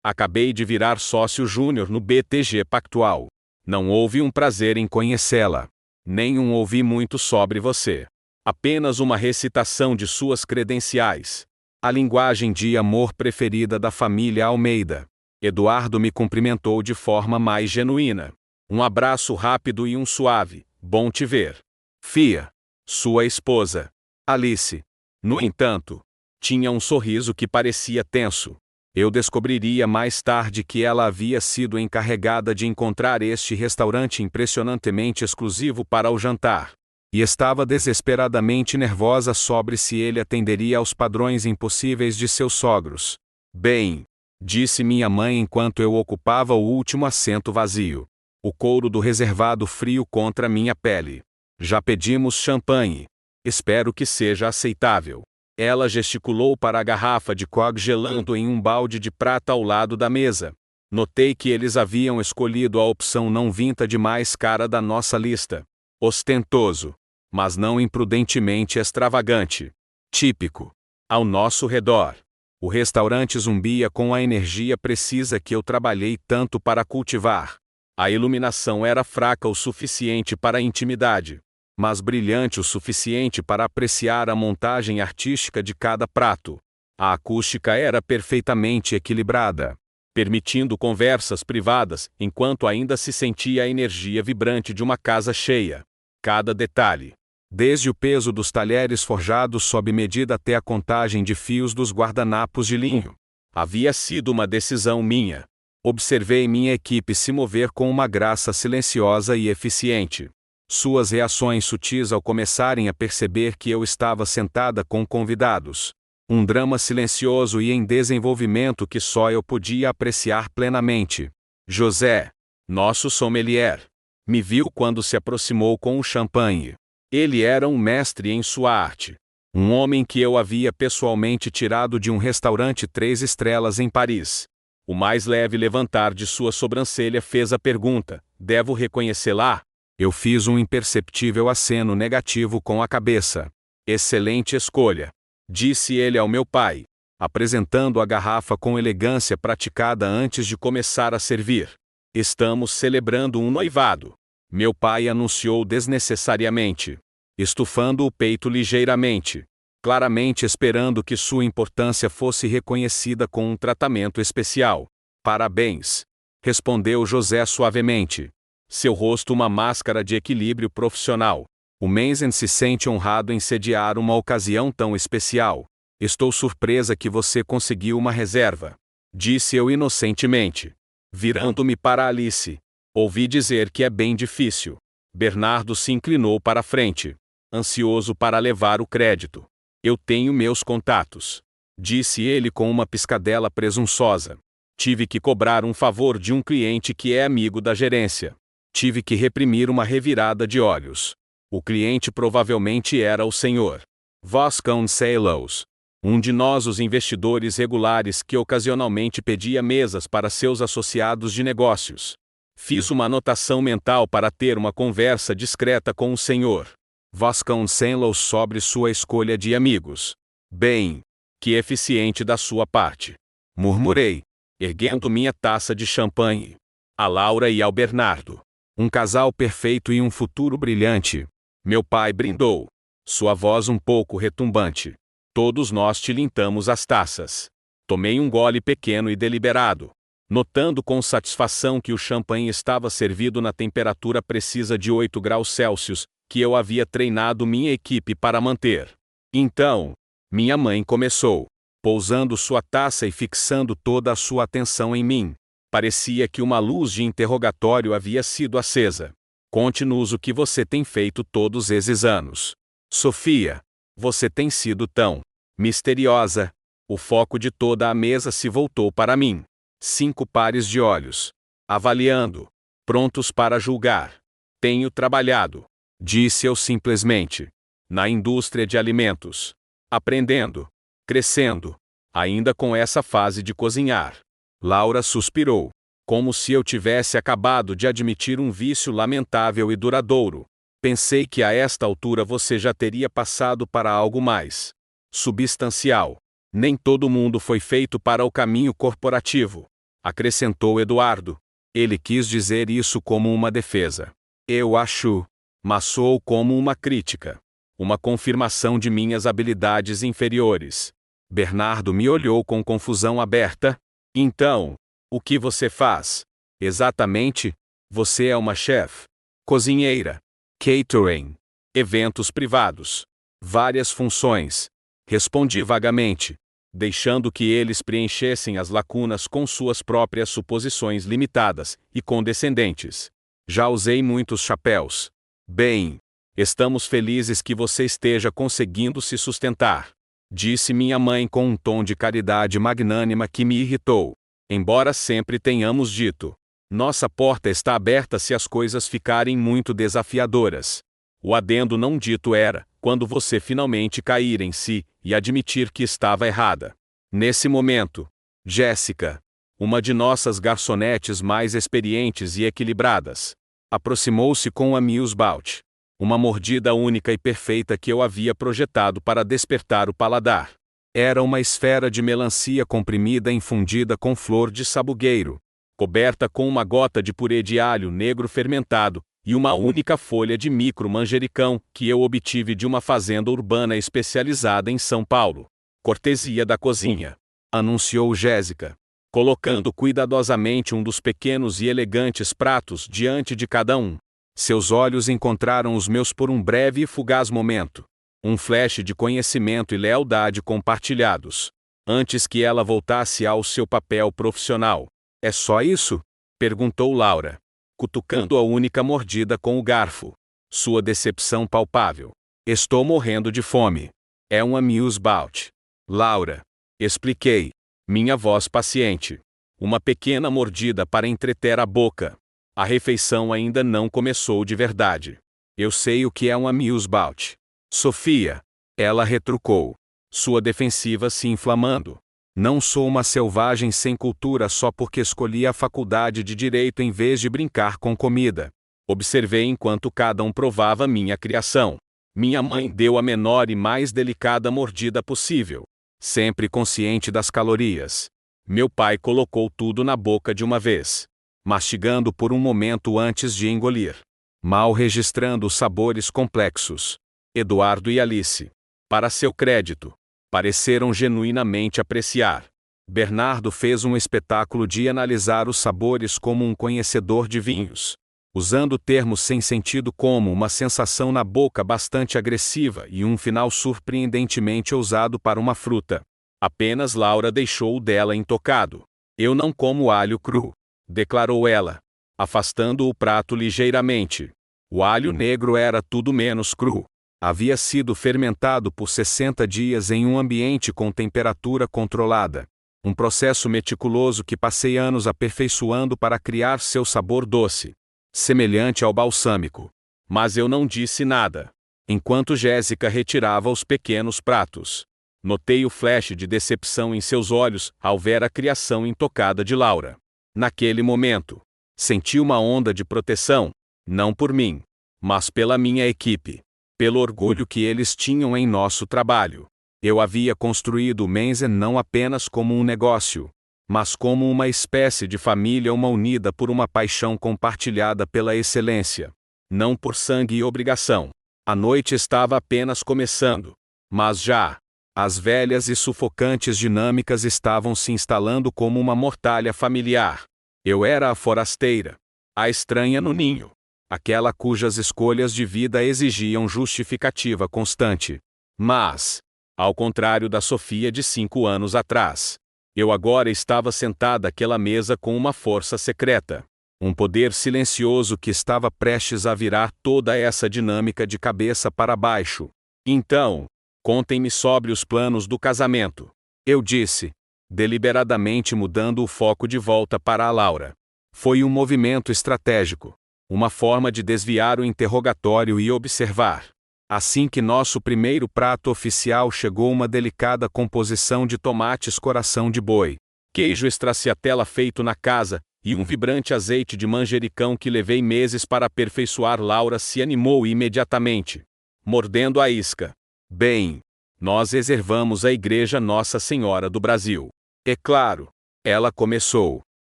Acabei de virar sócio júnior no BTG Pactual. Não houve um prazer em conhecê-la. Nenhum ouvi muito sobre você. Apenas uma recitação de suas credenciais. A linguagem de amor preferida da família Almeida. Eduardo me cumprimentou de forma mais genuína. Um abraço rápido e um suave, bom te ver. Fia, sua esposa, Alice. No entanto, tinha um sorriso que parecia tenso. Eu descobriria mais tarde que ela havia sido encarregada de encontrar este restaurante impressionantemente exclusivo para o jantar. E estava desesperadamente nervosa sobre se ele atenderia aos padrões impossíveis de seus sogros. Bem, disse minha mãe enquanto eu ocupava o último assento vazio. O couro do reservado frio contra minha pele. Já pedimos champanhe. Espero que seja aceitável. Ela gesticulou para a garrafa de Cog gelando em um balde de prata ao lado da mesa. Notei que eles haviam escolhido a opção não vintage mais cara da nossa lista. Ostentoso, mas não imprudentemente extravagante. Típico. Ao nosso redor, o restaurante zumbia com a energia precisa que eu trabalhei tanto para cultivar. A iluminação era fraca o suficiente para a intimidade, mas brilhante o suficiente para apreciar a montagem artística de cada prato. A acústica era perfeitamente equilibrada, permitindo conversas privadas enquanto ainda se sentia a energia vibrante de uma casa cheia. Cada detalhe, desde o peso dos talheres forjados sob medida até a contagem de fios dos guardanapos de linho, havia sido uma decisão minha. Observei minha equipe se mover com uma graça silenciosa e eficiente. Suas reações sutis ao começarem a perceber que eu estava sentada com convidados. Um drama silencioso e em desenvolvimento que só eu podia apreciar plenamente. José, nosso sommelier, me viu quando se aproximou com o champanhe. Ele era um mestre em sua arte. Um homem que eu havia pessoalmente tirado de um restaurante 3 estrelas em Paris. O mais leve levantar de sua sobrancelha fez a pergunta: devo reconhecê-la? Eu fiz um imperceptível aceno negativo com a cabeça. Excelente escolha, disse ele ao meu pai, apresentando a garrafa com elegância praticada antes de começar a servir. Estamos celebrando um noivado, meu pai anunciou desnecessariamente, estufando o peito ligeiramente, claramente esperando que sua importância fosse reconhecida com um tratamento especial. Parabéns, respondeu José suavemente, seu rosto uma máscara de equilíbrio profissional. O Menzen se sente honrado em sediar uma ocasião tão especial. Estou surpresa que você conseguiu uma reserva, disse eu inocentemente, virando-me para Alice. Ouvi dizer que é bem difícil. Bernardo se inclinou para a frente, ansioso para levar o crédito. Eu tenho meus contatos, disse ele com uma piscadela presunçosa. Tive que cobrar um favor de um cliente que é amigo da gerência. Tive que reprimir uma revirada de olhos. O cliente provavelmente era o Sr. Vasconcelos, um de nós os investidores regulares que ocasionalmente pedia mesas para seus associados de negócios. Fiz uma anotação mental para ter uma conversa discreta com o Sr. Vasconcelos sobre sua escolha de amigos. Bem, que eficiente da sua parte, murmurei, erguendo minha taça de champanhe. A Laura e ao Bernardo. Um casal perfeito e um futuro brilhante. Meu pai brindou, sua voz um pouco retumbante. Todos nós tilintamos as taças. Tomei um gole pequeno e deliberado, notando com satisfação que o champanhe estava servido na temperatura precisa de 8 graus Celsius, que eu havia treinado minha equipe para manter. Então, minha mãe começou, pousando sua taça e fixando toda a sua atenção em mim. Parecia que uma luz de interrogatório havia sido acesa. Conte-nos o que você tem feito todos esses anos. Sofia, você tem sido tão misteriosa. O foco de toda a mesa se voltou para mim. 5 pares de olhos, avaliando, prontos para julgar. Tenho trabalhado, disse eu simplesmente, na indústria de alimentos. Aprendendo, crescendo, ainda com essa fase de cozinhar. Laura suspirou, como se eu tivesse acabado de admitir um vício lamentável e duradouro. Pensei que a esta altura você já teria passado para algo mais substancial. Nem todo mundo foi feito para o caminho corporativo, acrescentou Eduardo. Ele quis dizer isso como uma defesa. Eu acho, mas soou como uma crítica, uma confirmação de minhas habilidades inferiores. Bernardo me olhou com confusão aberta. Então, o que você faz? Exatamente, você é uma chefe, cozinheira, catering, eventos privados, várias funções. Respondi vagamente, deixando que eles preenchessem as lacunas com suas próprias suposições limitadas e condescendentes. Já usei muitos chapéus. Bem, estamos felizes que você esteja conseguindo se sustentar, disse minha mãe com um tom de caridade magnânima que me irritou. Embora sempre tenhamos dito, nossa porta está aberta se as coisas ficarem muito desafiadoras. O adendo não dito era, quando você finalmente cair em si e admitir que estava errada. Nesse momento, Jéssica, uma de nossas garçonetes mais experientes e equilibradas, aproximou-se com um amuse-bouche, uma mordida única e perfeita que eu havia projetado para despertar o paladar. Era uma esfera de melancia comprimida infundida com flor de sabugueiro, coberta com uma gota de purê de alho negro fermentado, e uma única folha de micro-manjericão que eu obtive de uma fazenda urbana especializada em São Paulo. Cortesia da cozinha, anunciou Jéssica, colocando cuidadosamente um dos pequenos e elegantes pratos diante de cada um. Seus olhos encontraram os meus por um breve e fugaz momento. Um flash de conhecimento e lealdade compartilhados, antes que ela voltasse ao seu papel profissional. É só isso? Perguntou Laura, cutucando a única mordida com o garfo. Sua decepção palpável. Estou morrendo de fome. É um amuse-bouche. Laura, expliquei, minha voz paciente. Uma pequena mordida para entreter a boca. A refeição ainda não começou de verdade. Eu sei o que é um amuse-bouche. Sofia, Ela retrucou, sua defensiva se inflamando. Não sou uma selvagem sem cultura só porque escolhi a faculdade de direito em vez de brincar com comida. Observei enquanto cada um provava minha criação. Minha mãe deu a menor e mais delicada mordida possível, sempre consciente das calorias. Meu pai colocou tudo na boca de uma vez, mastigando por um momento antes de engolir, mal registrando os sabores complexos. Eduardo e Alice, para seu crédito, pareceram genuinamente apreciar. Bernardo fez um espetáculo de analisar os sabores como um conhecedor de vinhos, usando termos sem sentido como uma sensação na boca bastante agressiva e um final surpreendentemente ousado para uma fruta. Apenas Laura deixou o dela intocado. Eu não como alho cru, declarou ela, afastando o prato ligeiramente. O alho negro era tudo menos cru. Havia sido fermentado por 60 dias em um ambiente com temperatura controlada. Um processo meticuloso que passei anos aperfeiçoando para criar seu sabor doce, semelhante ao balsâmico. Mas eu não disse nada. Enquanto Jéssica retirava os pequenos pratos, notei o flash de decepção em seus olhos ao ver a criação intocada de Laura. Naquele momento, senti uma onda de proteção, não por mim, mas pela minha equipe. Pelo orgulho que eles tinham em nosso trabalho. Eu havia construído o Menzen não apenas como um negócio, mas como uma espécie de família unida por uma paixão compartilhada pela excelência. Não por sangue e obrigação. A noite estava apenas começando. Mas já, as velhas e sufocantes dinâmicas estavam se instalando como uma mortalha familiar. Eu era a forasteira, a estranha no ninho. Aquela cujas escolhas de vida exigiam justificativa constante. Mas, ao contrário da Sofia de 5 anos atrás, eu agora estava sentada àquela mesa com uma força secreta. Um poder silencioso que estava prestes a virar toda essa dinâmica de cabeça para baixo. Então, contem-me sobre os planos do casamento, eu disse, deliberadamente mudando o foco de volta para a Laura. Foi um movimento estratégico. Uma forma de desviar o interrogatório e observar. Assim que nosso primeiro prato oficial chegou uma delicada composição de tomates coração de boi, queijo stracciatella feito na casa, e um vibrante azeite de manjericão que levei meses para aperfeiçoar. Laura se animou imediatamente, mordendo a isca. Bem, nós reservamos a Igreja Nossa Senhora do Brasil. É claro, ela começou,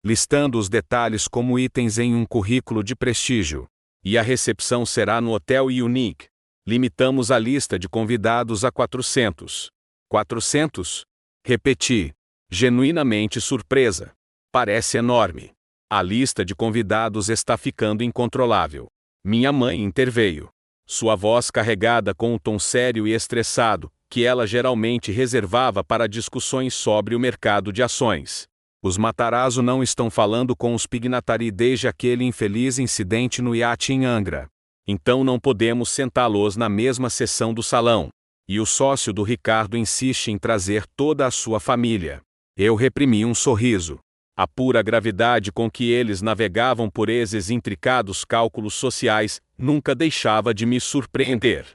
listando os detalhes como itens em um currículo de prestígio. E a recepção será no Hotel Unique. Limitamos a lista de convidados a 400. 400? Repeti, genuinamente surpresa. Parece enorme. A lista de convidados está ficando incontrolável. Minha mãe interveio. Sua voz carregada com um tom sério e estressado, que ela geralmente reservava para discussões sobre o mercado de ações. Os Matarazzo não estão falando com os Pignatari desde aquele infeliz incidente no iate em Angra. Então não podemos sentá-los na mesma seção do salão. E o sócio do Ricardo insiste em trazer toda a sua família. Eu reprimi um sorriso. A pura gravidade com que eles navegavam por esses intricados cálculos sociais nunca deixava de me surpreender.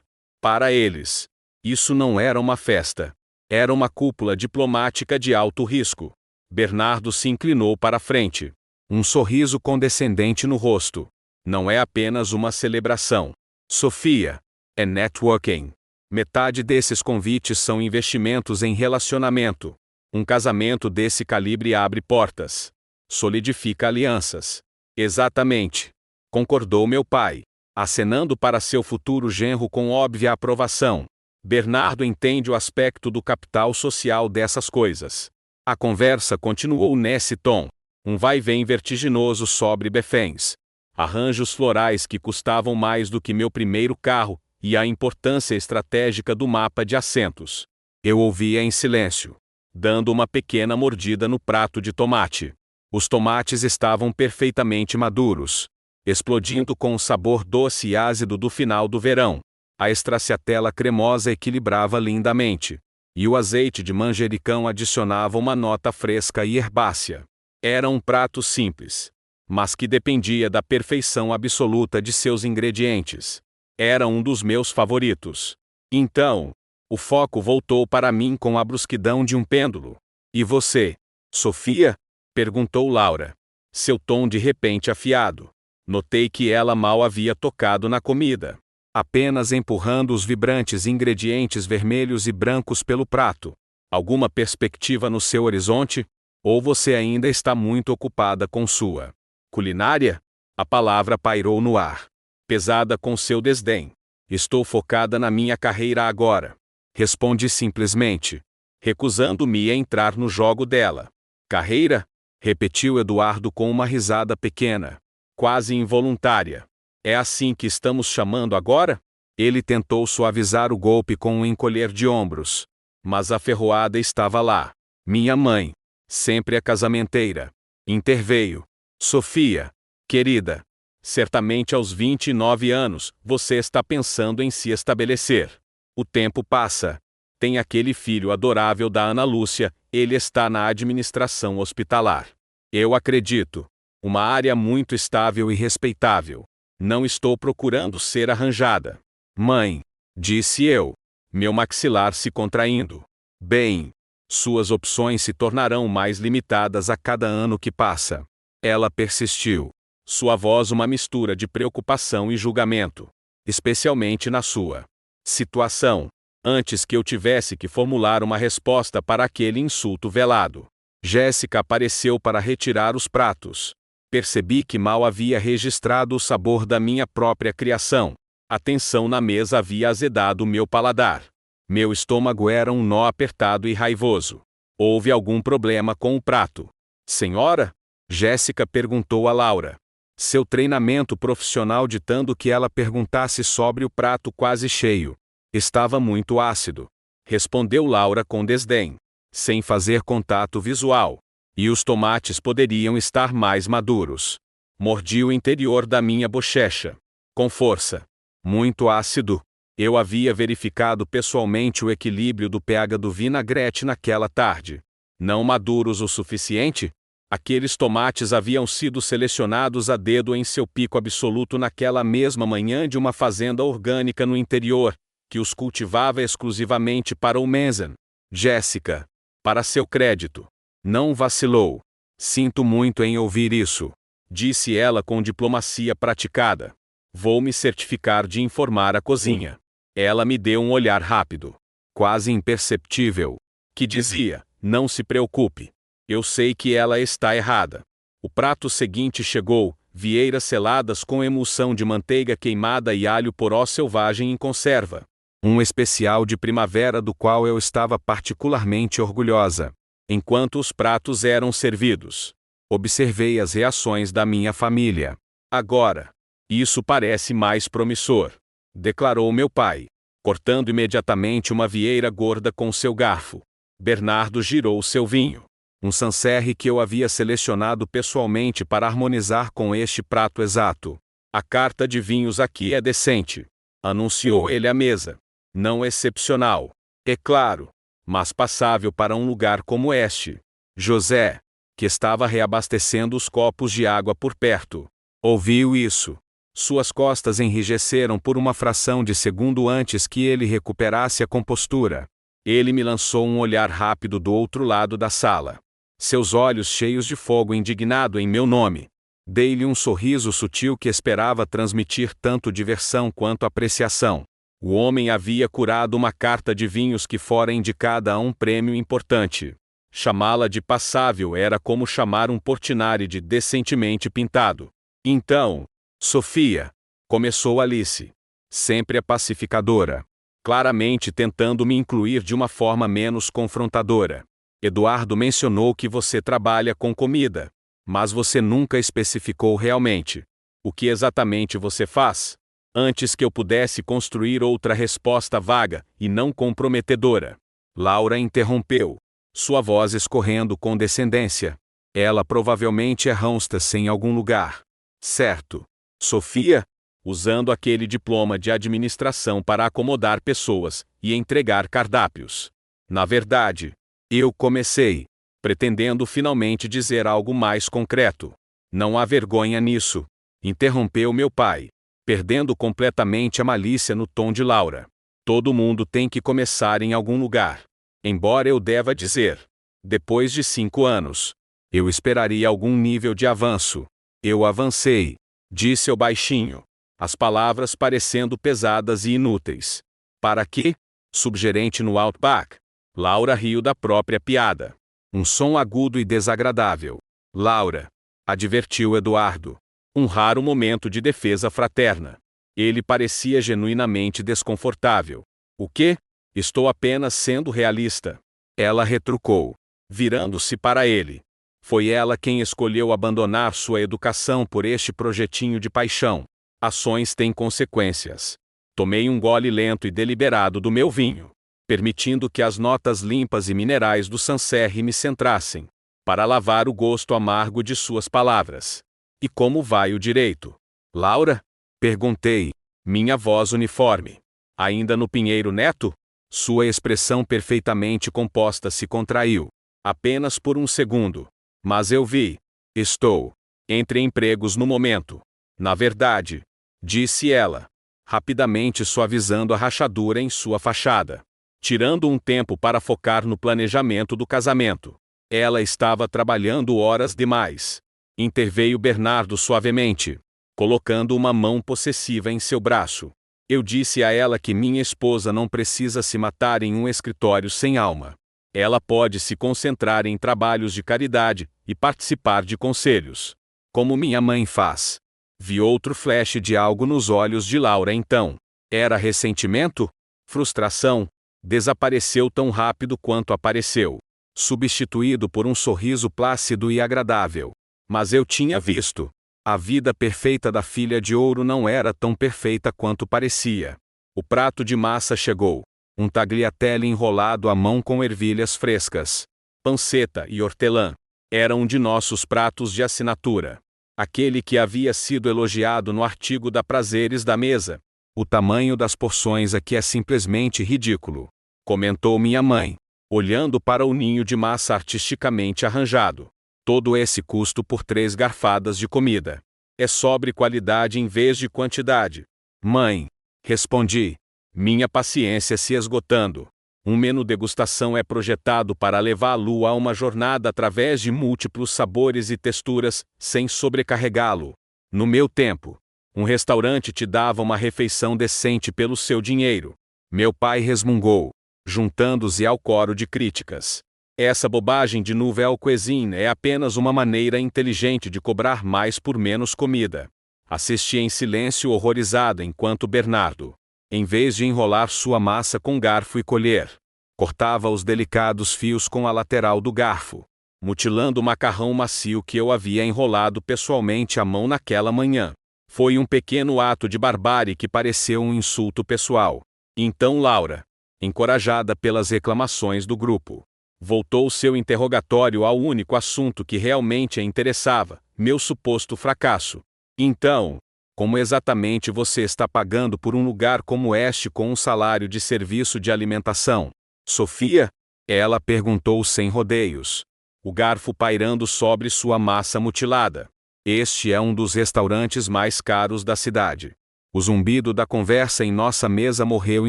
Para eles, isso não era uma festa. Era uma cúpula diplomática de alto risco. Bernardo se inclinou para a frente. Um sorriso condescendente no rosto. Não é apenas uma celebração, Sofia. É networking. Metade desses convites são investimentos em relacionamento. Um casamento desse calibre abre portas. Solidifica alianças. Exatamente. Concordou meu pai, acenando para seu futuro genro com óbvia aprovação. Bernardo entende o aspecto do capital social dessas coisas. A conversa continuou nesse tom. Um vai-vem vertiginoso sobre befens. Arranjos florais que custavam mais do que meu primeiro carro, e a importância estratégica do mapa de assentos. Eu ouvia em silêncio, dando uma pequena mordida no prato de tomate. Os tomates estavam perfeitamente maduros, explodindo com o sabor doce e ácido do final do verão. A stracciatella cremosa equilibrava lindamente, e o azeite de manjericão adicionava uma nota fresca e herbácea. Era um prato simples, mas que dependia da perfeição absoluta de seus ingredientes. Era um dos meus favoritos. Então, O foco voltou para mim com a brusquidão de um pêndulo. E você, Sofia? Perguntou Laura. Seu tom de repente afiado. Notei que ela mal havia tocado na comida, apenas empurrando os vibrantes ingredientes vermelhos e brancos pelo prato. Alguma perspectiva no seu horizonte? Ou você ainda está muito ocupada com sua culinária? A palavra pairou no ar, pesada com seu desdém. Estou focada na minha carreira agora. Respondi simplesmente, recusando-me a entrar no jogo dela. Carreira? Repetiu Eduardo com uma risada pequena, quase involuntária. É assim que estamos chamando agora? Ele tentou suavizar o golpe com um encolher de ombros. Mas a ferroada estava lá. Minha mãe, sempre a casamenteira, interveio. Sofia, querida, certamente aos 29 anos, você está pensando em se estabelecer. O tempo passa. Tem aquele filho adorável da Ana Lúcia, ele está na administração hospitalar. Eu acredito. Uma área muito estável e respeitável. Não estou procurando ser arranjada. Mãe, disse eu, meu maxilar se contraindo. Bem, suas opções se tornarão mais limitadas a cada ano que passa. Ela persistiu. Sua voz uma mistura de preocupação e julgamento. Especialmente na sua situação. Antes que eu tivesse que formular uma resposta para aquele insulto velado, Jéssica apareceu para retirar os pratos. Percebi que mal havia registrado o sabor da minha própria criação. A tensão na mesa havia azedado meu paladar. Meu estômago era um nó apertado e raivoso. Houve algum problema com o prato? Senhora? Jéssica perguntou a Laura. Seu treinamento profissional ditando que ela perguntasse sobre o prato quase cheio. Estava muito ácido. Respondeu Laura com desdém, sem fazer contato visual. E os tomates poderiam estar mais maduros. Mordi o interior da minha bochecha. Com força. Muito ácido. Eu havia verificado pessoalmente o equilíbrio do pH do vinagrete naquela tarde. Não maduros o suficiente? Aqueles tomates haviam sido selecionados a dedo em seu pico absoluto naquela mesma manhã de uma fazenda orgânica no interior, que os cultivava exclusivamente para o Menzen. Jéssica, para seu crédito, não vacilou. Sinto muito em ouvir isso, disse ela com diplomacia praticada. Vou me certificar de informar a cozinha. Ela me deu um olhar rápido, quase imperceptível, que dizia, não se preocupe. Eu sei que ela está errada. O prato seguinte chegou, vieiras seladas com emulsão de manteiga queimada e alho poró selvagem em conserva. Um especial de primavera do qual eu estava particularmente orgulhosa. Enquanto os pratos eram servidos, observei as reações da minha família. Agora, isso parece mais promissor, declarou meu pai, cortando imediatamente uma vieira gorda com seu garfo. Bernardo girou seu vinho. Um Sancerre que eu havia selecionado pessoalmente para harmonizar com este prato exato. A carta de vinhos aqui é decente, anunciou ele à mesa. Não excepcional, é claro, mas passável para um lugar como este. José, que estava reabastecendo os copos de água por perto, ouviu isso. Suas costas enrijeceram por uma fração de segundo antes que ele recuperasse a compostura. Ele me lançou um olhar rápido do outro lado da sala. Seus olhos cheios de fogo indignado em meu nome. Dei-lhe um sorriso sutil que esperava transmitir tanto diversão quanto apreciação. O homem havia curado uma carta de vinhos que fora indicada a um prêmio importante. Chamá-la de passável era como chamar um Portinari de decentemente pintado. Então, Sofia, começou Alice, sempre a pacificadora, claramente tentando me incluir de uma forma menos confrontadora. Eduardo mencionou que você trabalha com comida, mas você nunca especificou realmente. O que exatamente você faz? Antes que eu pudesse construir outra resposta vaga e não comprometedora, Laura interrompeu, sua voz escorrendo com descendência. Ela provavelmente é hostess em algum lugar. Certo. Sofia, usando aquele diploma de administração para acomodar pessoas e entregar cardápios. Na verdade, eu comecei, pretendendo finalmente dizer algo mais concreto. Não há vergonha nisso, interrompeu meu pai, perdendo completamente a malícia no tom de Laura. Todo mundo tem que começar em algum lugar. Embora eu deva dizer, depois de 5 anos, eu esperaria algum nível de avanço. Eu avancei, disse eu baixinho, as palavras parecendo pesadas e inúteis. Para quê? Subgerente no Outback. Laura riu da própria piada. Um som agudo e desagradável. Laura, advertiu Eduardo. Um raro momento de defesa fraterna. Ele parecia genuinamente desconfortável. O quê? Estou apenas sendo realista. Ela retrucou, virando-se para ele. Foi ela quem escolheu abandonar sua educação por este projetinho de paixão. Ações têm consequências. Tomei um gole lento e deliberado do meu vinho, permitindo que as notas limpas e minerais do Sancerre me centrassem, para lavar o gosto amargo de suas palavras. E como vai o direito? Laura? Perguntei, minha voz uniforme. Ainda no Pinheiro Neto? Sua expressão perfeitamente composta se contraiu. Apenas por um segundo. Mas eu vi. Estou entre empregos no momento. Na verdade, disse ela, rapidamente suavizando a rachadura em sua fachada. Tirando um tempo para focar no planejamento do casamento. Ela estava trabalhando horas demais. Interveio Bernardo suavemente, colocando uma mão possessiva em seu braço. Eu disse a ela que minha esposa não precisa se matar em um escritório sem alma. Ela pode se concentrar em trabalhos de caridade e participar de conselhos, como minha mãe faz. Vi outro flash de algo nos olhos de Laura então. Era ressentimento? Frustração? Desapareceu tão rápido quanto apareceu, substituído por um sorriso plácido e agradável. Mas eu tinha visto. A vida perfeita da filha de ouro não era tão perfeita quanto parecia. O prato de massa chegou. Um tagliatelle enrolado à mão com ervilhas frescas, panceta e hortelã. Era um de nossos pratos de assinatura. Aquele que havia sido elogiado no artigo da Prazeres da Mesa. O tamanho das porções aqui é simplesmente ridículo, comentou minha mãe, olhando para o ninho de massa artisticamente arranjado. Todo esse custo por 3 garfadas de comida. É sobre qualidade em vez de quantidade. Mãe, respondi, minha paciência se esgotando. Um menu degustação é projetado para levá-lo a uma jornada através de múltiplos sabores e texturas, sem sobrecarregá-lo. No meu tempo, um restaurante te dava uma refeição decente pelo seu dinheiro. Meu pai resmungou, juntando-se ao coro de críticas. Essa bobagem de nouvelle cuisine é apenas uma maneira inteligente de cobrar mais por menos comida. Assisti em silêncio horrorizado enquanto Bernardo, em vez de enrolar sua massa com garfo e colher, cortava os delicados fios com a lateral do garfo, mutilando o macarrão macio que eu havia enrolado pessoalmente à mão naquela manhã. Foi um pequeno ato de barbárie que pareceu um insulto pessoal. Então Laura, encorajada pelas reclamações do grupo, voltou seu interrogatório ao único assunto que realmente a interessava, meu suposto fracasso. Então, como exatamente você está pagando por um lugar como este com um salário de serviço de alimentação? Sofia? Ela perguntou sem rodeios, o garfo pairando sobre sua massa mutilada. Este é um dos restaurantes mais caros da cidade. O zumbido da conversa em nossa mesa morreu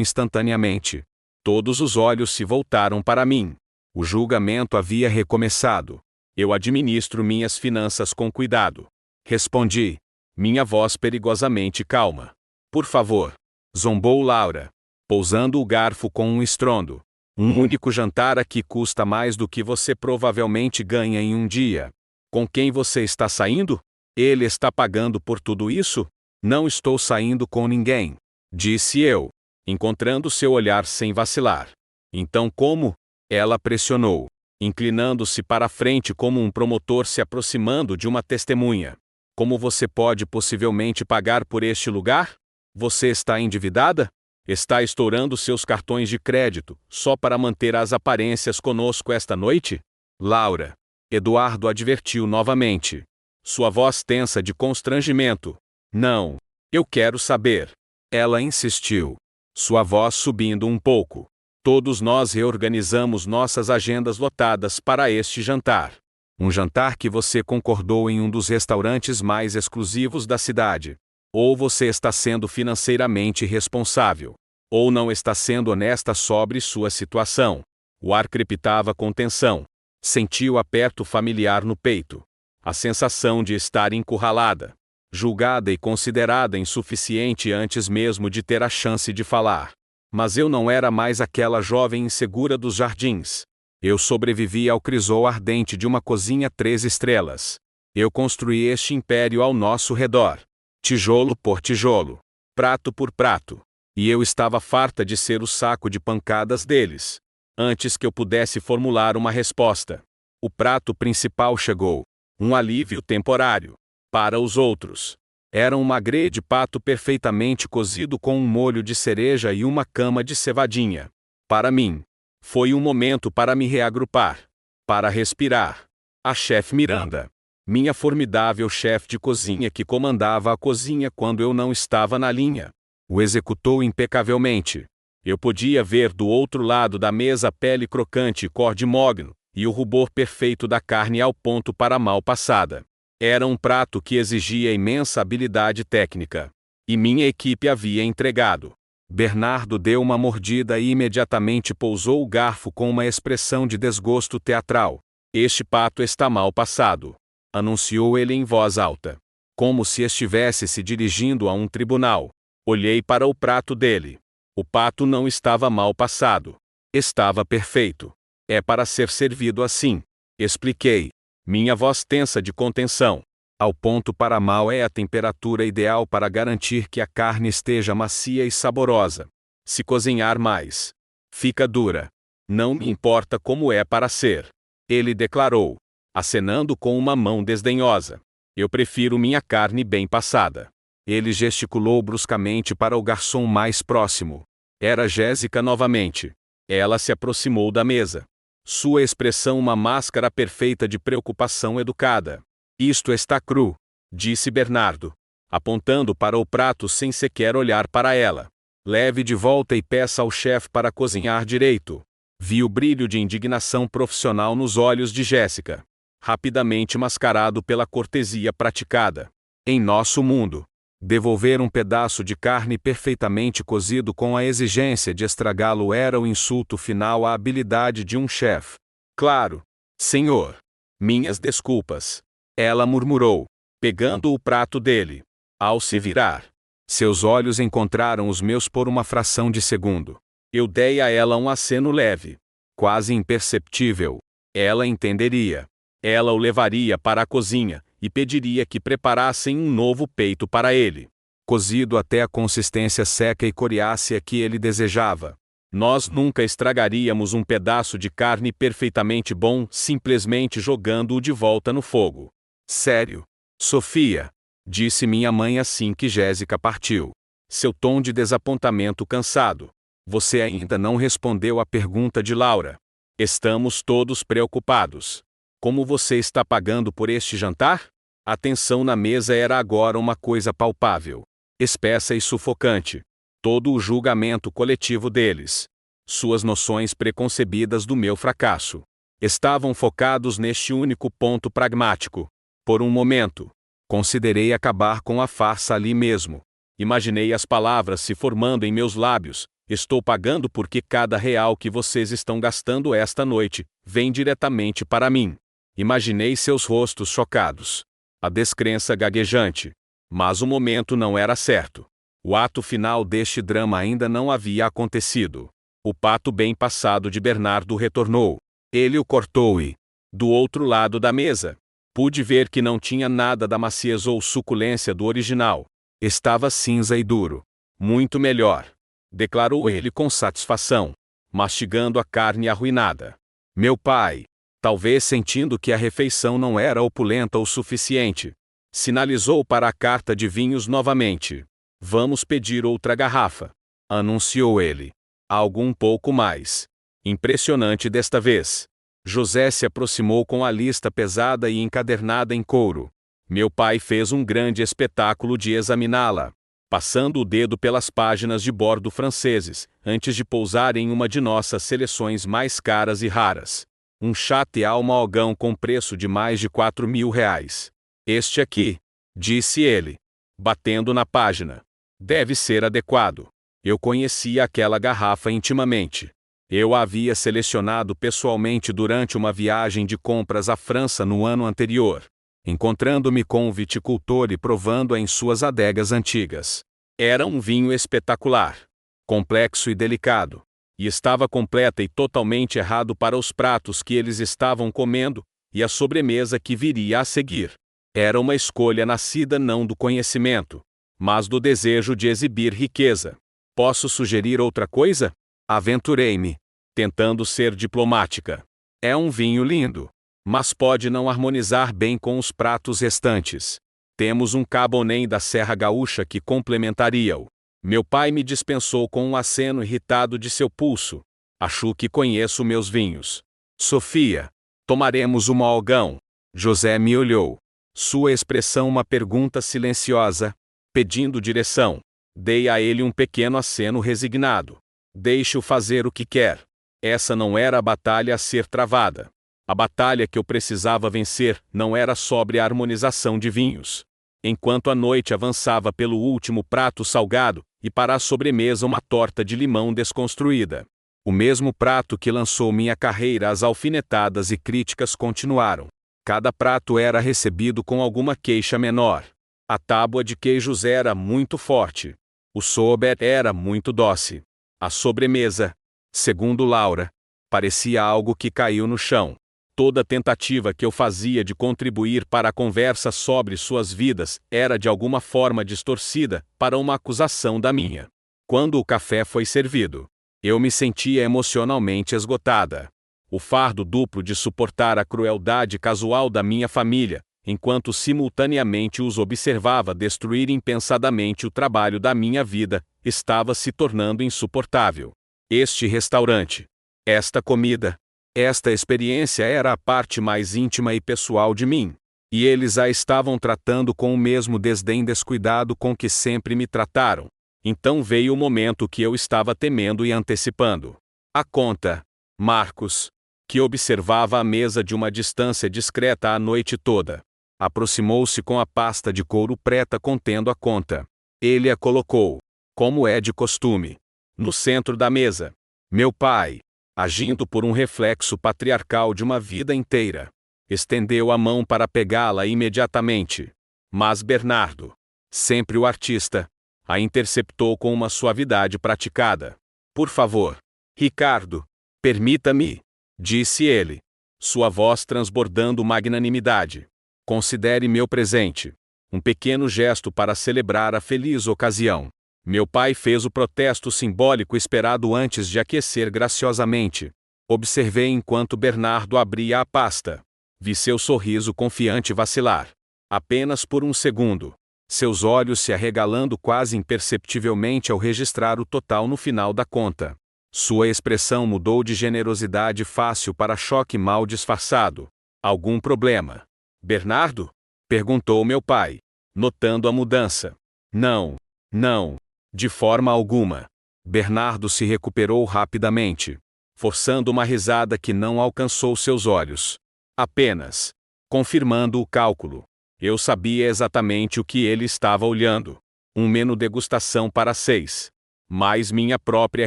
instantaneamente. Todos os olhos se voltaram para mim. O julgamento havia recomeçado. Eu administro minhas finanças com cuidado. Respondi, minha voz perigosamente calma. Por favor. Zombou Laura, pousando o garfo com um estrondo. Um único jantar aqui custa mais do que você provavelmente ganha em um dia. Com quem você está saindo? Ele está pagando por tudo isso? Não estou saindo com ninguém, disse eu, encontrando seu olhar sem vacilar. Então como? Ela pressionou, inclinando-se para a frente como um promotor se aproximando de uma testemunha. Como você pode possivelmente pagar por este lugar? Você está endividada? Está estourando seus cartões de crédito, só para manter as aparências conosco esta noite? Laura, Eduardo advertiu novamente. Sua voz tensa de constrangimento. Não, eu quero saber. Ela insistiu, sua voz subindo um pouco. Todos nós reorganizamos nossas agendas lotadas para este jantar. Um jantar que você concordou em um dos restaurantes mais exclusivos da cidade. Ou você está sendo financeiramente responsável? Ou não está sendo honesta sobre sua situação. O ar crepitava com tensão. Senti o aperto familiar no peito. A sensação de estar encurralada, julgada e considerada insuficiente antes mesmo de ter a chance de falar. Mas eu não era mais aquela jovem insegura dos jardins. Eu sobrevivi ao crisol ardente de uma cozinha 3 estrelas. Eu construí este império ao nosso redor. Tijolo por tijolo. Prato por prato. E eu estava farta de ser o saco de pancadas deles. Antes que eu pudesse formular uma resposta, o prato principal chegou. Um alívio temporário. Para os outros, era um magret de pato perfeitamente cozido com um molho de cereja e uma cama de cevadinha. Para mim, foi um momento para me reagrupar. Para respirar. A chefe Miranda. Minha formidável chefe de cozinha que comandava a cozinha quando eu não estava na linha. O executou impecavelmente. Eu podia ver do outro lado da mesa a pele crocante e cor de mogno, e o rubor perfeito da carne ao ponto para mal passada. Era um prato que exigia imensa habilidade técnica. E minha equipe havia entregado. Bernardo deu uma mordida e imediatamente pousou o garfo com uma expressão de desgosto teatral. Este pato está mal passado, anunciou ele em voz alta, como se estivesse se dirigindo a um tribunal. Olhei para o prato dele. O pato não estava mal passado. Estava perfeito. É para ser servido assim, expliquei. Minha voz tensa de contenção. Ao ponto para mal é a temperatura ideal para garantir que a carne esteja macia e saborosa. Se cozinhar mais, fica dura. Não me importa como é para ser. Ele declarou, acenando com uma mão desdenhosa. Eu prefiro minha carne bem passada. Ele gesticulou bruscamente para o garçom mais próximo. Era Jéssica novamente. Ela se aproximou da mesa. Sua expressão uma máscara perfeita de preocupação educada. Isto está cru, disse Bernardo, apontando para o prato sem sequer olhar para ela. Leve de volta e peça ao chefe para cozinhar direito. Vi o brilho de indignação profissional nos olhos de Jéssica, rapidamente mascarado pela cortesia praticada. Em nosso mundo, devolver um pedaço de carne perfeitamente cozido com a exigência de estragá-lo era o insulto final à habilidade de um chefe. Claro, senhor. Minhas desculpas. Ela murmurou, pegando o prato dele. Ao se virar, seus olhos encontraram os meus por uma fração de segundo. Eu dei a ela um aceno leve, quase imperceptível. Ela entenderia. Ela o levaria para a cozinha e pediria que preparassem um novo peito para ele, cozido até a consistência seca e coriácea que ele desejava. Nós nunca estragaríamos um pedaço de carne perfeitamente bom simplesmente jogando-o de volta no fogo. Sério, Sofia, disse minha mãe assim que Jéssica partiu. Seu tom de desapontamento cansado. Você ainda não respondeu à pergunta de Laura. Estamos todos preocupados. Como você está pagando por este jantar? A tensão na mesa era agora uma coisa palpável, espessa e sufocante. Todo o julgamento coletivo deles, suas noções preconcebidas do meu fracasso, estavam focados neste único ponto pragmático. Por um momento, considerei acabar com a farsa ali mesmo. Imaginei as palavras se formando em meus lábios. Estou pagando porque cada real que vocês estão gastando esta noite vem diretamente para mim. Imaginei seus rostos chocados. A descrença gaguejante. Mas o momento não era certo. O ato final deste drama ainda não havia acontecido. O pato bem passado de Bernardo retornou. Ele o cortou e, do outro lado da mesa, pude ver que não tinha nada da maciez ou suculência do original. Estava cinza e duro. Muito melhor, declarou ele com satisfação, mastigando a carne arruinada. Meu pai, talvez sentindo que a refeição não era opulenta o suficiente, sinalizou para a carta de vinhos novamente. Vamos pedir outra garrafa, anunciou ele. Algo um pouco mais impressionante desta vez. José se aproximou com a lista pesada e encadernada em couro. Meu pai fez um grande espetáculo de examiná-la, passando o dedo pelas páginas de bordo franceses, antes de pousar em uma de nossas seleções mais caras e raras. Um Chateau Malgão com preço de mais de 4.000 reais. Este aqui, disse ele, batendo na página, deve ser adequado. Eu conhecia aquela garrafa intimamente. Eu a havia selecionado pessoalmente durante uma viagem de compras à França no ano anterior, encontrando-me com um viticultor e provando-a em suas adegas antigas. Era um vinho espetacular, complexo e delicado, e estava completa e totalmente errado para os pratos que eles estavam comendo e a sobremesa que viria a seguir. Era uma escolha nascida não do conhecimento, mas do desejo de exibir riqueza. Posso sugerir outra coisa? Aventurei-me, tentando ser diplomática. É um vinho lindo, mas pode não harmonizar bem com os pratos restantes. Temos um Cabernet da Serra Gaúcha que complementaria-o. Meu pai me dispensou com um aceno irritado de seu pulso. Acho que conheço meus vinhos. Sofia, tomaremos uma algão. José me olhou. Sua expressão uma pergunta silenciosa, pedindo direção. Dei a ele um pequeno aceno resignado. Deixe-o fazer o que quer. Essa não era a batalha a ser travada. A batalha que eu precisava vencer não era sobre a harmonização de vinhos. Enquanto a noite avançava pelo último prato salgado, e para a sobremesa uma torta de limão desconstruída. O mesmo prato que lançou minha carreira às alfinetadas e críticas continuaram. Cada prato era recebido com alguma queixa menor. A tábua de queijos era muito forte. O sorbet era muito doce. A sobremesa, segundo Laura, parecia algo que caiu no chão. Toda tentativa que eu fazia de contribuir para a conversa sobre suas vidas era de alguma forma distorcida para uma acusação da minha. Quando o café foi servido, eu me sentia emocionalmente esgotada. O fardo duplo de suportar a crueldade casual da minha família, enquanto simultaneamente os observava destruir impensadamente o trabalho da minha vida, estava se tornando insuportável. Este restaurante, esta comida, esta experiência era a parte mais íntima e pessoal de mim, e eles a estavam tratando com o mesmo desdém descuidado com que sempre me trataram. Então veio o momento que eu estava temendo e antecipando. A conta, Marcos, que observava a mesa de uma distância discreta a noite toda, aproximou-se com a pasta de couro preta contendo a conta. Ele a colocou, como é de costume, no centro da mesa. Meu pai, agindo por um reflexo patriarcal de uma vida inteira, estendeu a mão para pegá-la imediatamente. Mas Bernardo, sempre o artista, a interceptou com uma suavidade praticada. Por favor, Ricardo, permita-me, disse ele, sua voz transbordando magnanimidade. Considere meu presente. Um pequeno gesto para celebrar a feliz ocasião. Meu pai fez o protesto simbólico esperado antes de aquecer graciosamente. Observei enquanto Bernardo abria a pasta. Vi seu sorriso confiante vacilar. Apenas por um segundo. Seus olhos se arregalando quase imperceptivelmente ao registrar o total no final da conta. Sua expressão mudou de generosidade fácil para choque mal disfarçado. Algum problema? Bernardo? Perguntou meu pai, notando a mudança. Não, não, de forma alguma. Bernardo se recuperou rapidamente, forçando uma risada que não alcançou seus olhos. Apenas, confirmando o cálculo. Eu sabia exatamente o que ele estava olhando. Um menu degustação para 6. Mais minha própria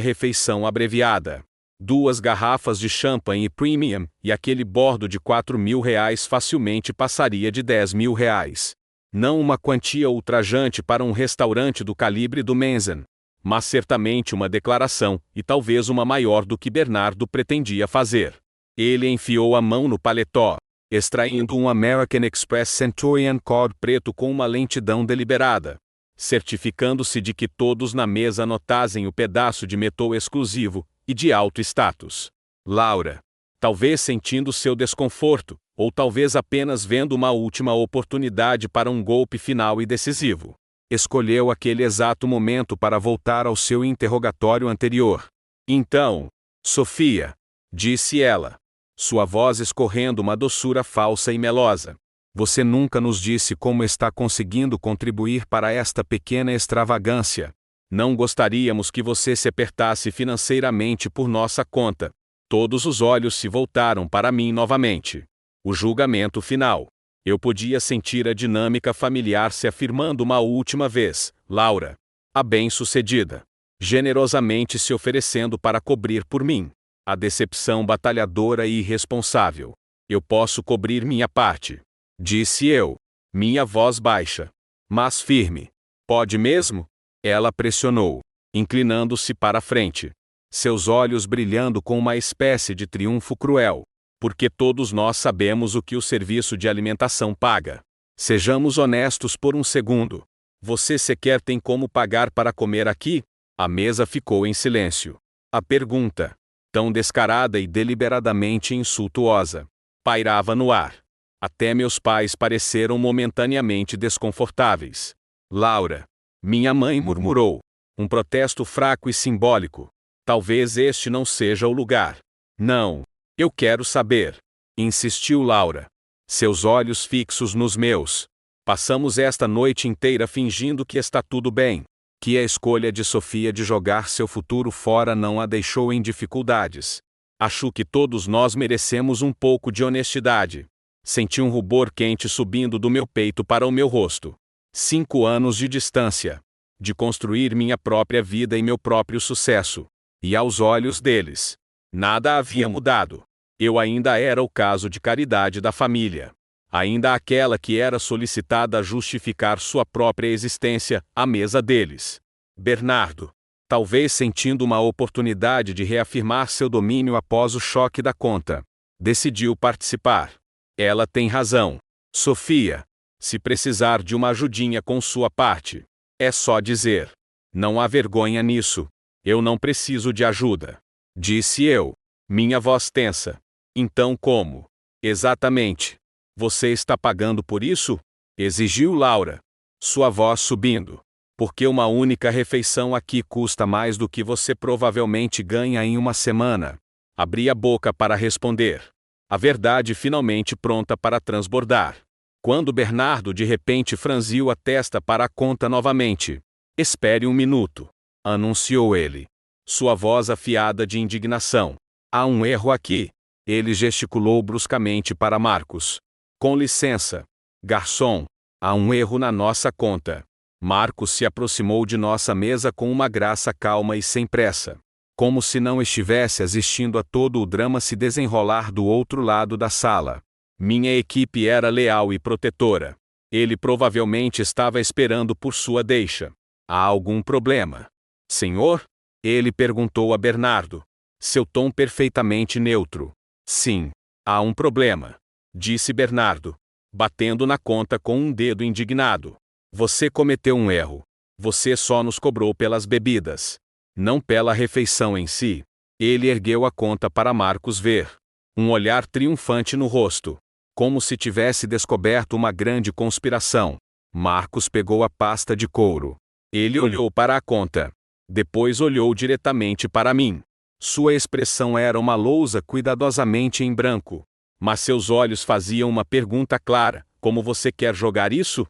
refeição abreviada. 2 garrafas de champanhe premium, e aquele bordo de R$ 4.000 facilmente passaria de R$ 10.000. Não uma quantia ultrajante para um restaurante do calibre do Menzen, mas certamente uma declaração, e talvez uma maior do que Bernardo pretendia fazer. Ele enfiou a mão no paletó, extraindo um American Express Centurion Cod preto com uma lentidão deliberada, certificando-se de que todos na mesa notassem o pedaço de metal exclusivo e de alto status. Laura, talvez sentindo seu desconforto, ou talvez apenas vendo uma última oportunidade para um golpe final e decisivo, escolheu aquele exato momento para voltar ao seu interrogatório anterior. Então, Sofia, disse ela, sua voz escorrendo uma doçura falsa e melosa, você nunca nos disse como está conseguindo contribuir para esta pequena extravagância. Não gostaríamos que você se apertasse financeiramente por nossa conta. Todos os olhos se voltaram para mim novamente. O julgamento final. Eu podia sentir a dinâmica familiar se afirmando uma última vez. Laura, a bem-sucedida. generosamente se oferecendo para cobrir por mim a decepção batalhadora e irresponsável. Eu posso cobrir minha parte, disse eu, minha voz baixa, mas firme. Pode mesmo? Ela pressionou, inclinando-se para a frente, seus olhos brilhando com uma espécie de triunfo cruel. Porque todos nós sabemos o que o serviço de alimentação paga. Sejamos honestos por um segundo. Você sequer tem como pagar para comer aqui? A mesa ficou em silêncio. A pergunta, tão descarada e deliberadamente insultuosa, pairava no ar. Até meus pais pareceram momentaneamente desconfortáveis. Laura, minha mãe murmurou, um protesto fraco e simbólico. Talvez este não seja o lugar. Não. Eu quero saber, insistiu Laura. Seus olhos fixos nos meus. Passamos esta noite inteira fingindo que está tudo bem, que a escolha de Sofia de jogar seu futuro fora não a deixou em dificuldades. Acho que todos nós merecemos um pouco de honestidade. Senti um rubor quente subindo do meu peito para o meu rosto. 5 anos de distância. De construir minha própria vida e meu próprio sucesso. E aos olhos deles, nada havia mudado. Eu ainda era o caso de caridade da família. Ainda aquela que era solicitada a justificar sua própria existência à mesa deles. Bernardo, talvez sentindo uma oportunidade de reafirmar seu domínio após o choque da conta, decidiu participar. Ela tem razão. Sofia, se precisar de uma ajudinha com sua parte, é só dizer. Não há vergonha nisso. Eu não preciso de ajuda, disse eu, minha voz tensa. Então como? Exatamente. Você está pagando por isso? Exigiu Laura, sua voz subindo. Porque uma única refeição aqui custa mais do que você provavelmente ganha em uma semana. Abri a boca para responder. A verdade finalmente pronta para transbordar. Quando Bernardo de repente franziu a testa para a conta novamente. Espere um minuto, anunciou ele. Sua voz afiada de indignação. Há um erro aqui. Ele gesticulou bruscamente para Marcos. Com licença, garçom, há um erro na nossa conta. Marcos se aproximou de nossa mesa com uma graça calma e sem pressa. Como se não estivesse assistindo a todo o drama se desenrolar do outro lado da sala. Minha equipe era leal e protetora. Ele provavelmente estava esperando por sua deixa. Há algum problema? Senhor? Ele perguntou a Bernardo. Seu tom perfeitamente neutro. Sim, há um problema, disse Bernardo, batendo na conta com um dedo indignado. Você cometeu um erro. Você só nos cobrou pelas bebidas, não pela refeição em si. Ele ergueu a conta para Marcos ver. Um olhar triunfante no rosto, como se tivesse descoberto uma grande conspiração. Marcos pegou a pasta de couro. Ele olhou para a conta. Depois olhou diretamente para mim. Sua expressão era uma lousa cuidadosamente em branco. Mas seus olhos faziam uma pergunta clara: como você quer jogar isso?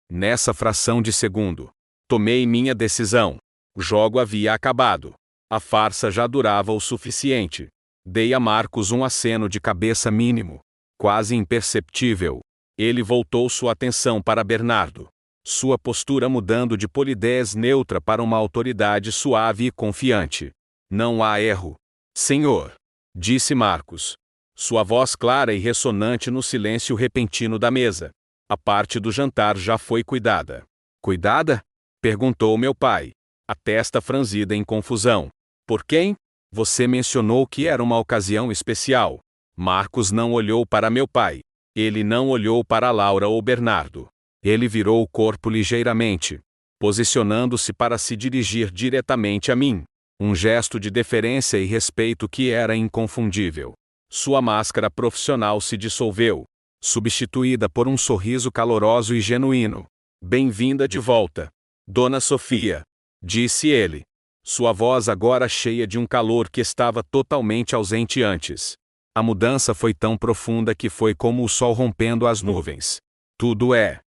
Nessa fração de segundo, tomei minha decisão. O jogo havia acabado. A farsa já durava o suficiente. Dei a Marcos um aceno de cabeça mínimo, quase imperceptível. Ele voltou sua atenção para Bernardo. Sua postura mudando de polidez neutra para uma autoridade suave e confiante. Não há erro, senhor, disse Marcos. Sua voz clara e ressonante no silêncio repentino da mesa. A parte do jantar já foi cuidada. Cuidada? Perguntou meu pai, a testa franzida em confusão. Por quem? Você mencionou que era uma ocasião especial. Marcos não olhou para meu pai. Ele não olhou para Laura ou Bernardo. Ele virou o corpo ligeiramente, posicionando-se para se dirigir diretamente a mim. Um gesto de deferência e respeito que era inconfundível. Sua máscara profissional se dissolveu, substituída por um sorriso caloroso e genuíno. Bem-vinda de volta, Dona Sofia, disse ele. Sua voz agora cheia de um calor que estava totalmente ausente antes. A mudança foi tão profunda que foi como o sol rompendo as nuvens. Tudo é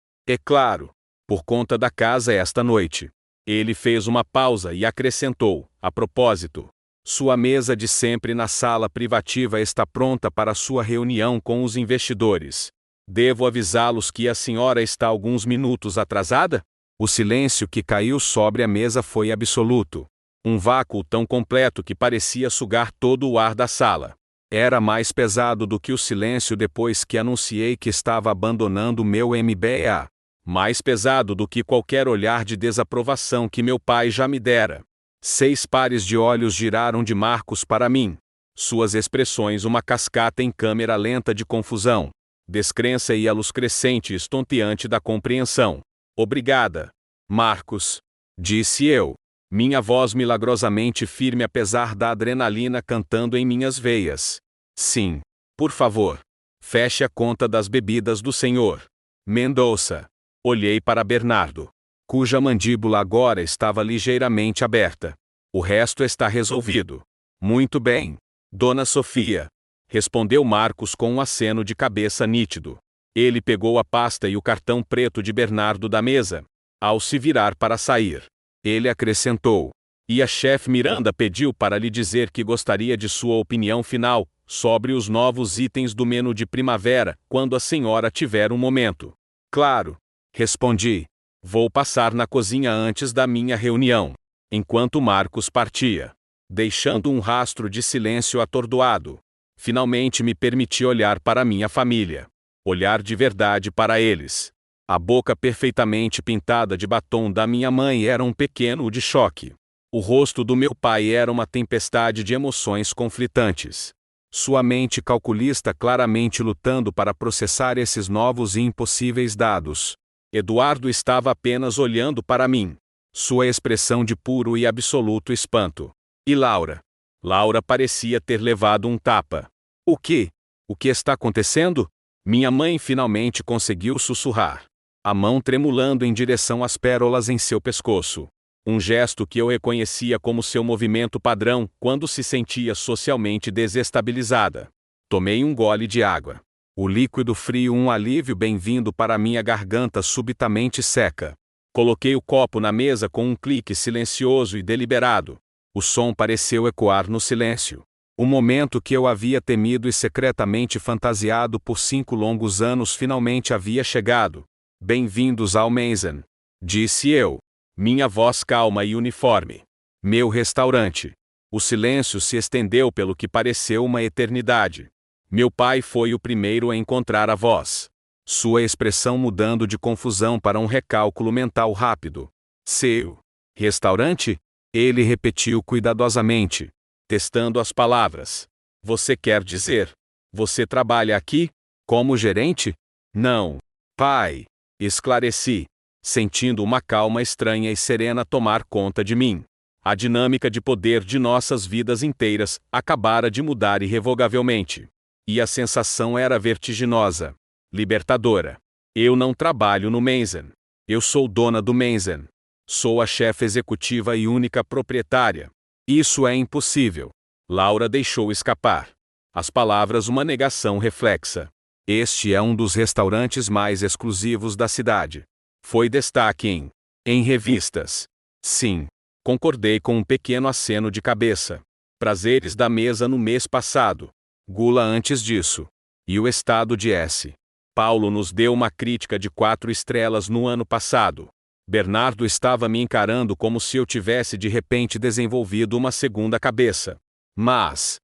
claro, por conta da casa esta noite. Ele fez uma pausa e acrescentou, a propósito. Sua mesa de sempre na sala privativa está pronta para sua reunião com os investidores. Devo avisá-los que a senhora está alguns minutos atrasada? O silêncio que caiu sobre a mesa foi absoluto. Um vácuo tão completo que parecia sugar todo o ar da sala. Era mais pesado do que o silêncio depois que anunciei que estava abandonando meu MBA. Mais pesado do que qualquer olhar de desaprovação que meu pai já me dera. 6 pares de olhos giraram de Marcos para mim. Suas expressões uma cascata em câmera lenta de confusão, descrença e a luz crescente e estonteante da compreensão. Obrigada, Marcos, disse eu. Minha voz milagrosamente firme apesar da adrenalina cantando em minhas veias. Sim, por favor. Feche a conta das bebidas do senhor Mendonça. Olhei para Bernardo, cuja mandíbula agora estava ligeiramente aberta. O resto está resolvido. Muito bem, Dona Sofia, respondeu Marcos com um aceno de cabeça nítido. Ele pegou a pasta e o cartão preto de Bernardo da mesa. Ao se virar para sair, ele acrescentou: e a chefe Miranda pediu para lhe dizer que gostaria de sua opinião final sobre os novos itens do menu de primavera quando a senhora tiver um momento. Claro, respondi. Vou passar na cozinha antes da minha reunião. Enquanto Marcos partia, deixando um rastro de silêncio atordoado, finalmente me permiti olhar para minha família. Olhar de verdade para eles. A boca perfeitamente pintada de batom da minha mãe era um pequeno de choque. O rosto do meu pai era uma tempestade de emoções conflitantes. Sua mente calculista claramente lutando para processar esses novos e impossíveis dados. Eduardo estava apenas olhando para mim. Sua expressão de puro e absoluto espanto. E Laura? Laura parecia ter levado um tapa. O que? O que está acontecendo? Minha mãe finalmente conseguiu sussurrar, a mão tremulando em direção às pérolas em seu pescoço. Um gesto que eu reconhecia como seu movimento padrão quando se sentia socialmente desestabilizada. Tomei um gole de água. O líquido frio um alívio bem-vindo para minha garganta subitamente seca. Coloquei o copo na mesa com um clique silencioso e deliberado. O som pareceu ecoar no silêncio. O momento que eu havia temido e secretamente fantasiado por 5 longos anos finalmente havia chegado. Bem-vindos ao Mason, disse eu. Minha voz calma e uniforme. Meu restaurante. O silêncio se estendeu pelo que pareceu uma eternidade. Meu pai foi o primeiro a encontrar a voz. Sua expressão mudando de confusão para um recálculo mental rápido. Seu restaurante? Ele repetiu cuidadosamente, testando as palavras. Você quer dizer, você trabalha aqui? Como gerente? Não, pai, esclareci, sentindo uma calma estranha e serena tomar conta de mim. A dinâmica de poder de nossas vidas inteiras acabara de mudar irrevogavelmente. E a sensação era vertiginosa, libertadora. Eu não trabalho no Mason. Eu sou dona do Mason. Sou a chefe executiva e única proprietária. Isso é impossível. Laura deixou escapar. As palavras uma negação reflexa. Este é um dos restaurantes mais exclusivos da cidade. Foi destaque em revistas. Sim, concordei com um pequeno aceno de cabeça. Prazeres da mesa no mês passado. Gula antes disso. E o estado de S. Paulo nos deu uma crítica de 4 estrelas no ano passado. Bernardo estava me encarando como se eu tivesse de repente desenvolvido uma segunda cabeça. Mas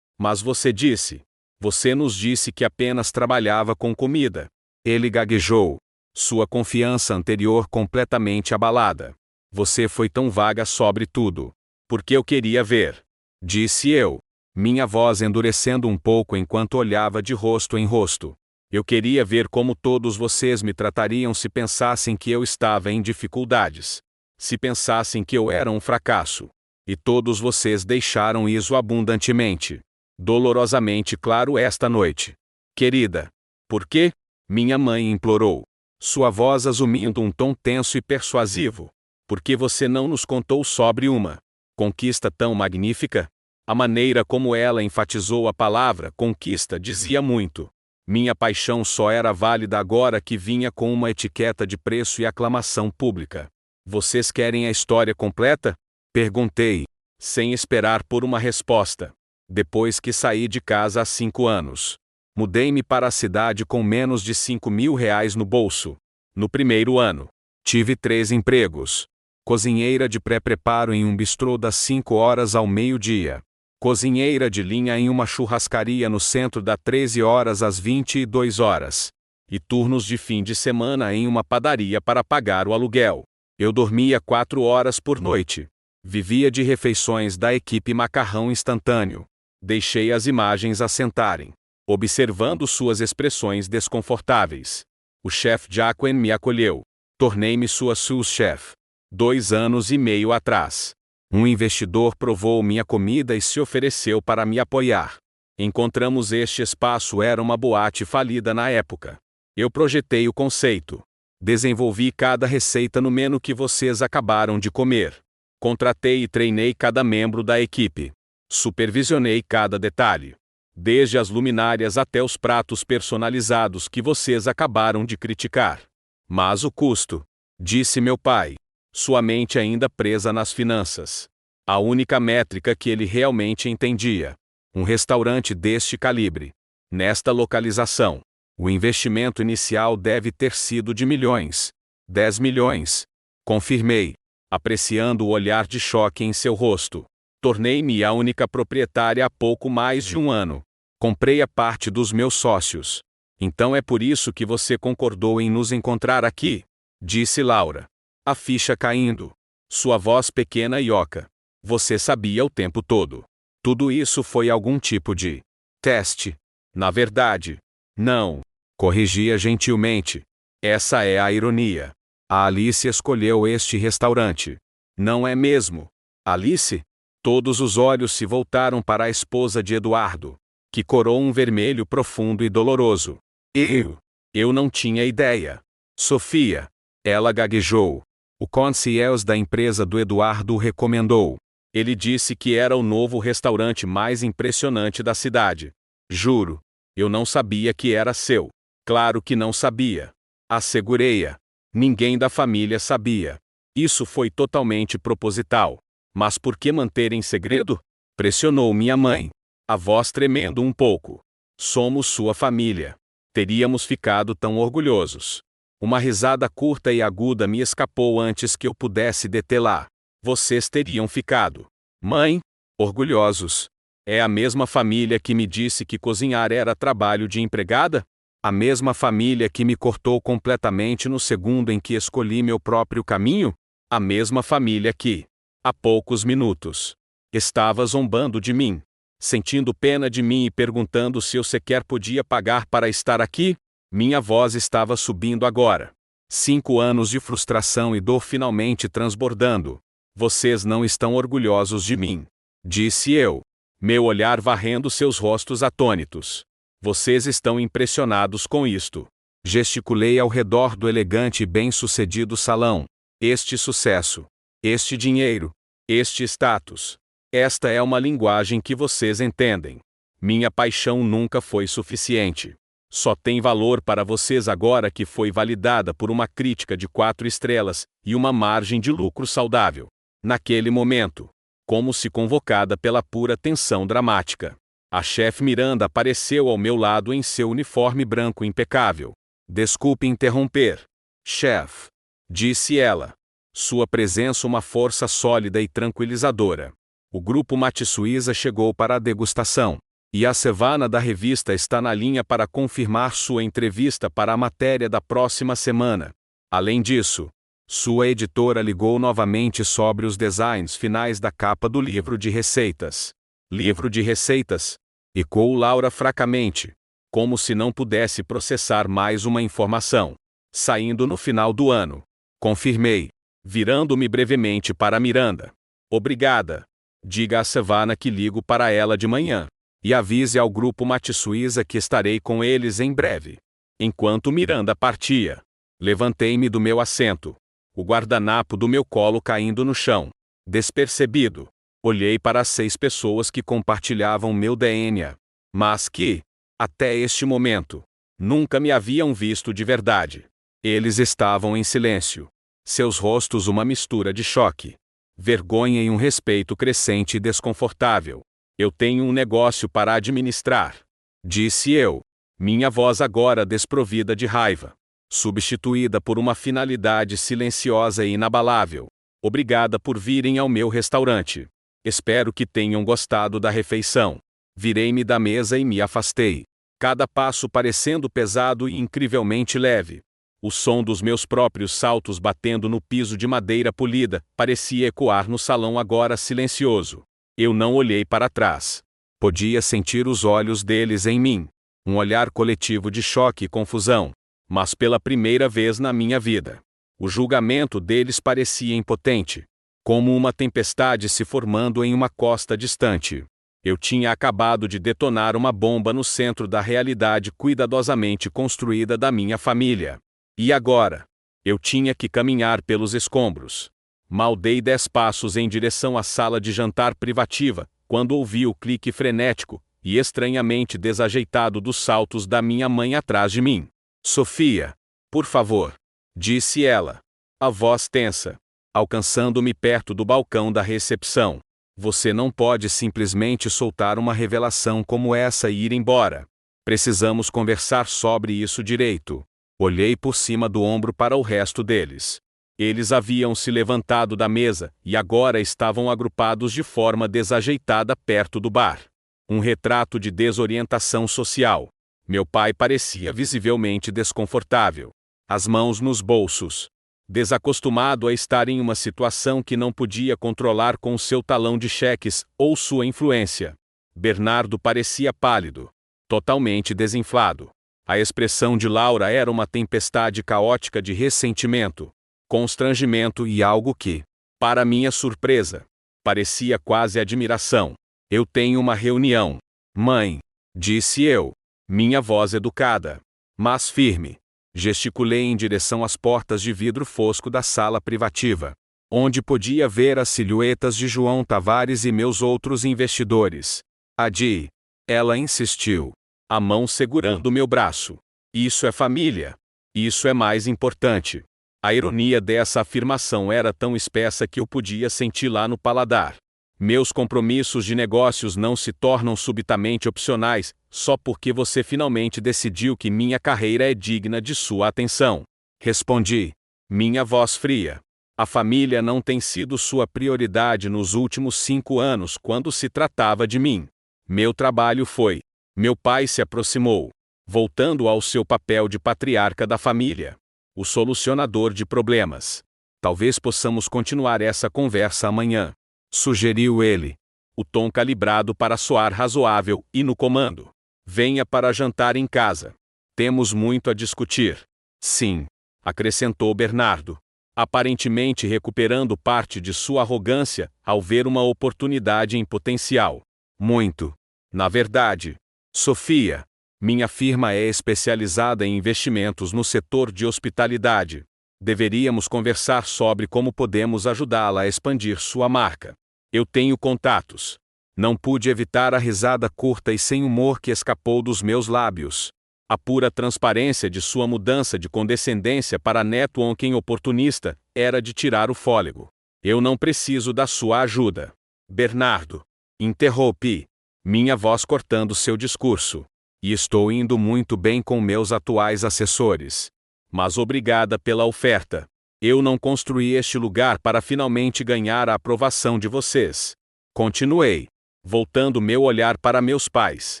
você disse. Você nos disse que apenas trabalhava com comida. Ele gaguejou. Sua confiança anterior completamente abalada. Você foi tão vaga sobre tudo. Porque eu queria ver. Disse eu. Minha voz endurecendo um pouco enquanto olhava de rosto em rosto. Eu queria ver como todos vocês me tratariam se pensassem que eu estava em dificuldades. Se pensassem que eu era um fracasso. E todos vocês deixaram isso abundantemente, dolorosamente claro esta noite. Querida. Por quê? Minha mãe implorou. Sua voz assumindo um tom tenso e persuasivo. Por que você não nos contou sobre uma conquista tão magnífica? A maneira como ela enfatizou a palavra conquista dizia muito. Minha paixão só era válida agora que vinha com uma etiqueta de preço e aclamação pública. Vocês querem a história completa? Perguntei, sem esperar por uma resposta. Depois que saí de casa há 5 anos. Mudei-me para a cidade com menos de R$5.000 no bolso. No primeiro ano, tive 3 empregos. Cozinheira de pré-preparo em um bistrô das 5 horas ao meio-dia. Cozinheira de linha em uma churrascaria no centro das 13 horas às 22 horas. E turnos de fim de semana em uma padaria para pagar o aluguel. Eu dormia 4 horas por noite. Vivia de refeições da equipe Macarrão Instantâneo. Deixei as imagens assentarem, observando suas expressões desconfortáveis. O chefe Jacquen me acolheu. Tornei-me sua sous-chef. 2 anos e meio atrás. Um investidor provou minha comida e se ofereceu para me apoiar. Encontramos este espaço, era uma boate falida na época. Eu projetei o conceito. Desenvolvi cada receita no menu que vocês acabaram de comer. Contratei e treinei cada membro da equipe. Supervisionei cada detalhe. Desde as luminárias até os pratos personalizados que vocês acabaram de criticar. Mas o custo, disse meu pai, sua mente ainda presa nas finanças. A única métrica que ele realmente entendia. Um restaurante deste calibre, nesta localização, o investimento inicial deve ter sido de milhões. 10 milhões. Confirmei, apreciando o olhar de choque em seu rosto. Tornei-me a única proprietária há pouco mais de um ano. Comprei a parte dos meus sócios. Então é por isso que você concordou em nos encontrar aqui? Disse Laura. A ficha caindo. Sua voz pequena e oca. Você sabia o tempo todo. Tudo isso foi algum tipo de teste. Na verdade, não. Corrigia gentilmente. Essa é a ironia. A Alice escolheu este restaurante. Não é mesmo? Alice? Todos os olhos se voltaram para a esposa de Eduardo, que corou um vermelho profundo e doloroso. Eu não tinha ideia. Sofia. Ela gaguejou. O concierge da empresa do Eduardo o recomendou. Ele disse que era o novo restaurante mais impressionante da cidade. Juro, eu não sabia que era seu. Claro que não sabia. Assegurei-a. Ninguém da família sabia. Isso foi totalmente proposital. Mas por que manter em segredo? Pressionou minha mãe, a voz tremendo um pouco. Somos sua família. Teríamos ficado tão orgulhosos. Uma risada curta e aguda me escapou antes que eu pudesse detê-la. Vocês teriam ficado, mãe, orgulhosos. É a mesma família que me disse que cozinhar era trabalho de empregada? A mesma família que me cortou completamente no segundo em que escolhi meu próprio caminho? A mesma família que, há poucos minutos, estava zombando de mim, sentindo pena de mim e perguntando se eu sequer podia pagar para estar aqui? Minha voz estava subindo agora. 5 anos de frustração e dor finalmente transbordando. Vocês não estão orgulhosos de mim, disse eu, meu olhar varrendo seus rostos atônitos. Vocês estão impressionados com isto. Gesticulei ao redor do elegante e bem-sucedido salão. Este sucesso, este dinheiro, este status. Esta é uma linguagem que vocês entendem. Minha paixão nunca foi suficiente. Só tem valor para vocês agora que foi validada por uma crítica de 4 estrelas e uma margem de lucro saudável. Naquele momento, como se convocada pela pura tensão dramática, a chefe Miranda apareceu ao meu lado em seu uniforme branco impecável. Desculpe interromper, chefe, disse ela. Sua presença uma força sólida e tranquilizadora. O grupo Matsuiza chegou para a degustação. E a Sevana da revista está na linha para confirmar sua entrevista para a matéria da próxima semana. Além disso, sua editora ligou novamente sobre os designs finais da capa do livro de receitas. Livro de receitas? Ecoou Laura fracamente, como se não pudesse processar mais uma informação. Saindo no final do ano. Confirmei, virando-me brevemente para Miranda. Obrigada. Diga a Sevana que ligo para ela de manhã. E avise ao grupo Matsuiza que estarei com eles em breve. Enquanto Miranda partia, levantei-me do meu assento, o guardanapo do meu colo caindo no chão. Despercebido, olhei para as 6 pessoas que compartilhavam meu DNA, mas que, até este momento, nunca me haviam visto de verdade. Eles estavam em silêncio, seus rostos uma mistura de choque, vergonha e um respeito crescente e desconfortável. Eu tenho um negócio para administrar, disse eu, minha voz agora desprovida de raiva, substituída por uma finalidade silenciosa e inabalável. Obrigada por virem ao meu restaurante. Espero que tenham gostado da refeição. Virei-me da mesa e me afastei. Cada passo parecendo pesado e incrivelmente leve. O som dos meus próprios saltos batendo no piso de madeira polida parecia ecoar no salão agora silencioso. Eu não olhei para trás. Podia sentir os olhos deles em mim. Um olhar coletivo de choque e confusão. Mas pela primeira vez na minha vida, o julgamento deles parecia impotente, como uma tempestade se formando em uma costa distante. Eu tinha acabado de detonar uma bomba no centro da realidade cuidadosamente construída da minha família. E agora? Eu tinha que caminhar pelos escombros. Mal dei 10 passos em direção à sala de jantar privativa, quando ouvi o clique frenético e estranhamente desajeitado dos saltos da minha mãe atrás de mim. Sofia, por favor, disse ela, a voz tensa, alcançando-me perto do balcão da recepção. Você não pode simplesmente soltar uma revelação como essa e ir embora. Precisamos conversar sobre isso direito. Olhei por cima do ombro para o resto deles. Eles haviam se levantado da mesa e agora estavam agrupados de forma desajeitada perto do bar. Um retrato de desorientação social. Meu pai parecia visivelmente desconfortável. As mãos nos bolsos. Desacostumado a estar em uma situação que não podia controlar com o seu talão de cheques ou sua influência. Bernardo parecia pálido. Totalmente desinflado. A expressão de Laura era uma tempestade caótica de ressentimento, constrangimento e algo que, para minha surpresa, parecia quase admiração. Eu tenho uma reunião. Mãe, disse eu. Minha voz educada, mas firme. Gesticulei em direção às portas de vidro fosco da sala privativa, onde podia ver as silhuetas de João Tavares e meus outros investidores. Adi. Ela insistiu, a mão segurando meu braço. Isso é família. Isso é mais importante. A ironia dessa afirmação era tão espessa que eu podia senti-la no paladar. Meus compromissos de negócios não se tornam subitamente opcionais, só porque você finalmente decidiu que minha carreira é digna de sua atenção. Respondi. Minha voz fria. A família não tem sido sua prioridade nos últimos 5 anos quando se tratava de mim. Meu trabalho foi. Meu pai se aproximou, voltando ao seu papel de patriarca da família. O solucionador de problemas. Talvez possamos continuar essa conversa amanhã, sugeriu ele. O tom calibrado para soar razoável e no comando. Venha para jantar em casa. Temos muito a discutir. Sim, acrescentou Bernardo, aparentemente recuperando parte de sua arrogância ao ver uma oportunidade em potencial. Muito. Na verdade, Sofia, minha firma é especializada em investimentos no setor de hospitalidade. Deveríamos conversar sobre como podemos ajudá-la a expandir sua marca. Eu tenho contatos. Não pude evitar a risada curta e sem humor que escapou dos meus lábios. A pura transparência de sua mudança de condescendência para networking oportunista era de tirar o fôlego. Eu não preciso da sua ajuda. Bernardo. Interrompi, minha voz cortando seu discurso. E estou indo muito bem com meus atuais assessores. Mas obrigada pela oferta. Eu não construí este lugar para finalmente ganhar a aprovação de vocês. Continuei, voltando meu olhar para meus pais.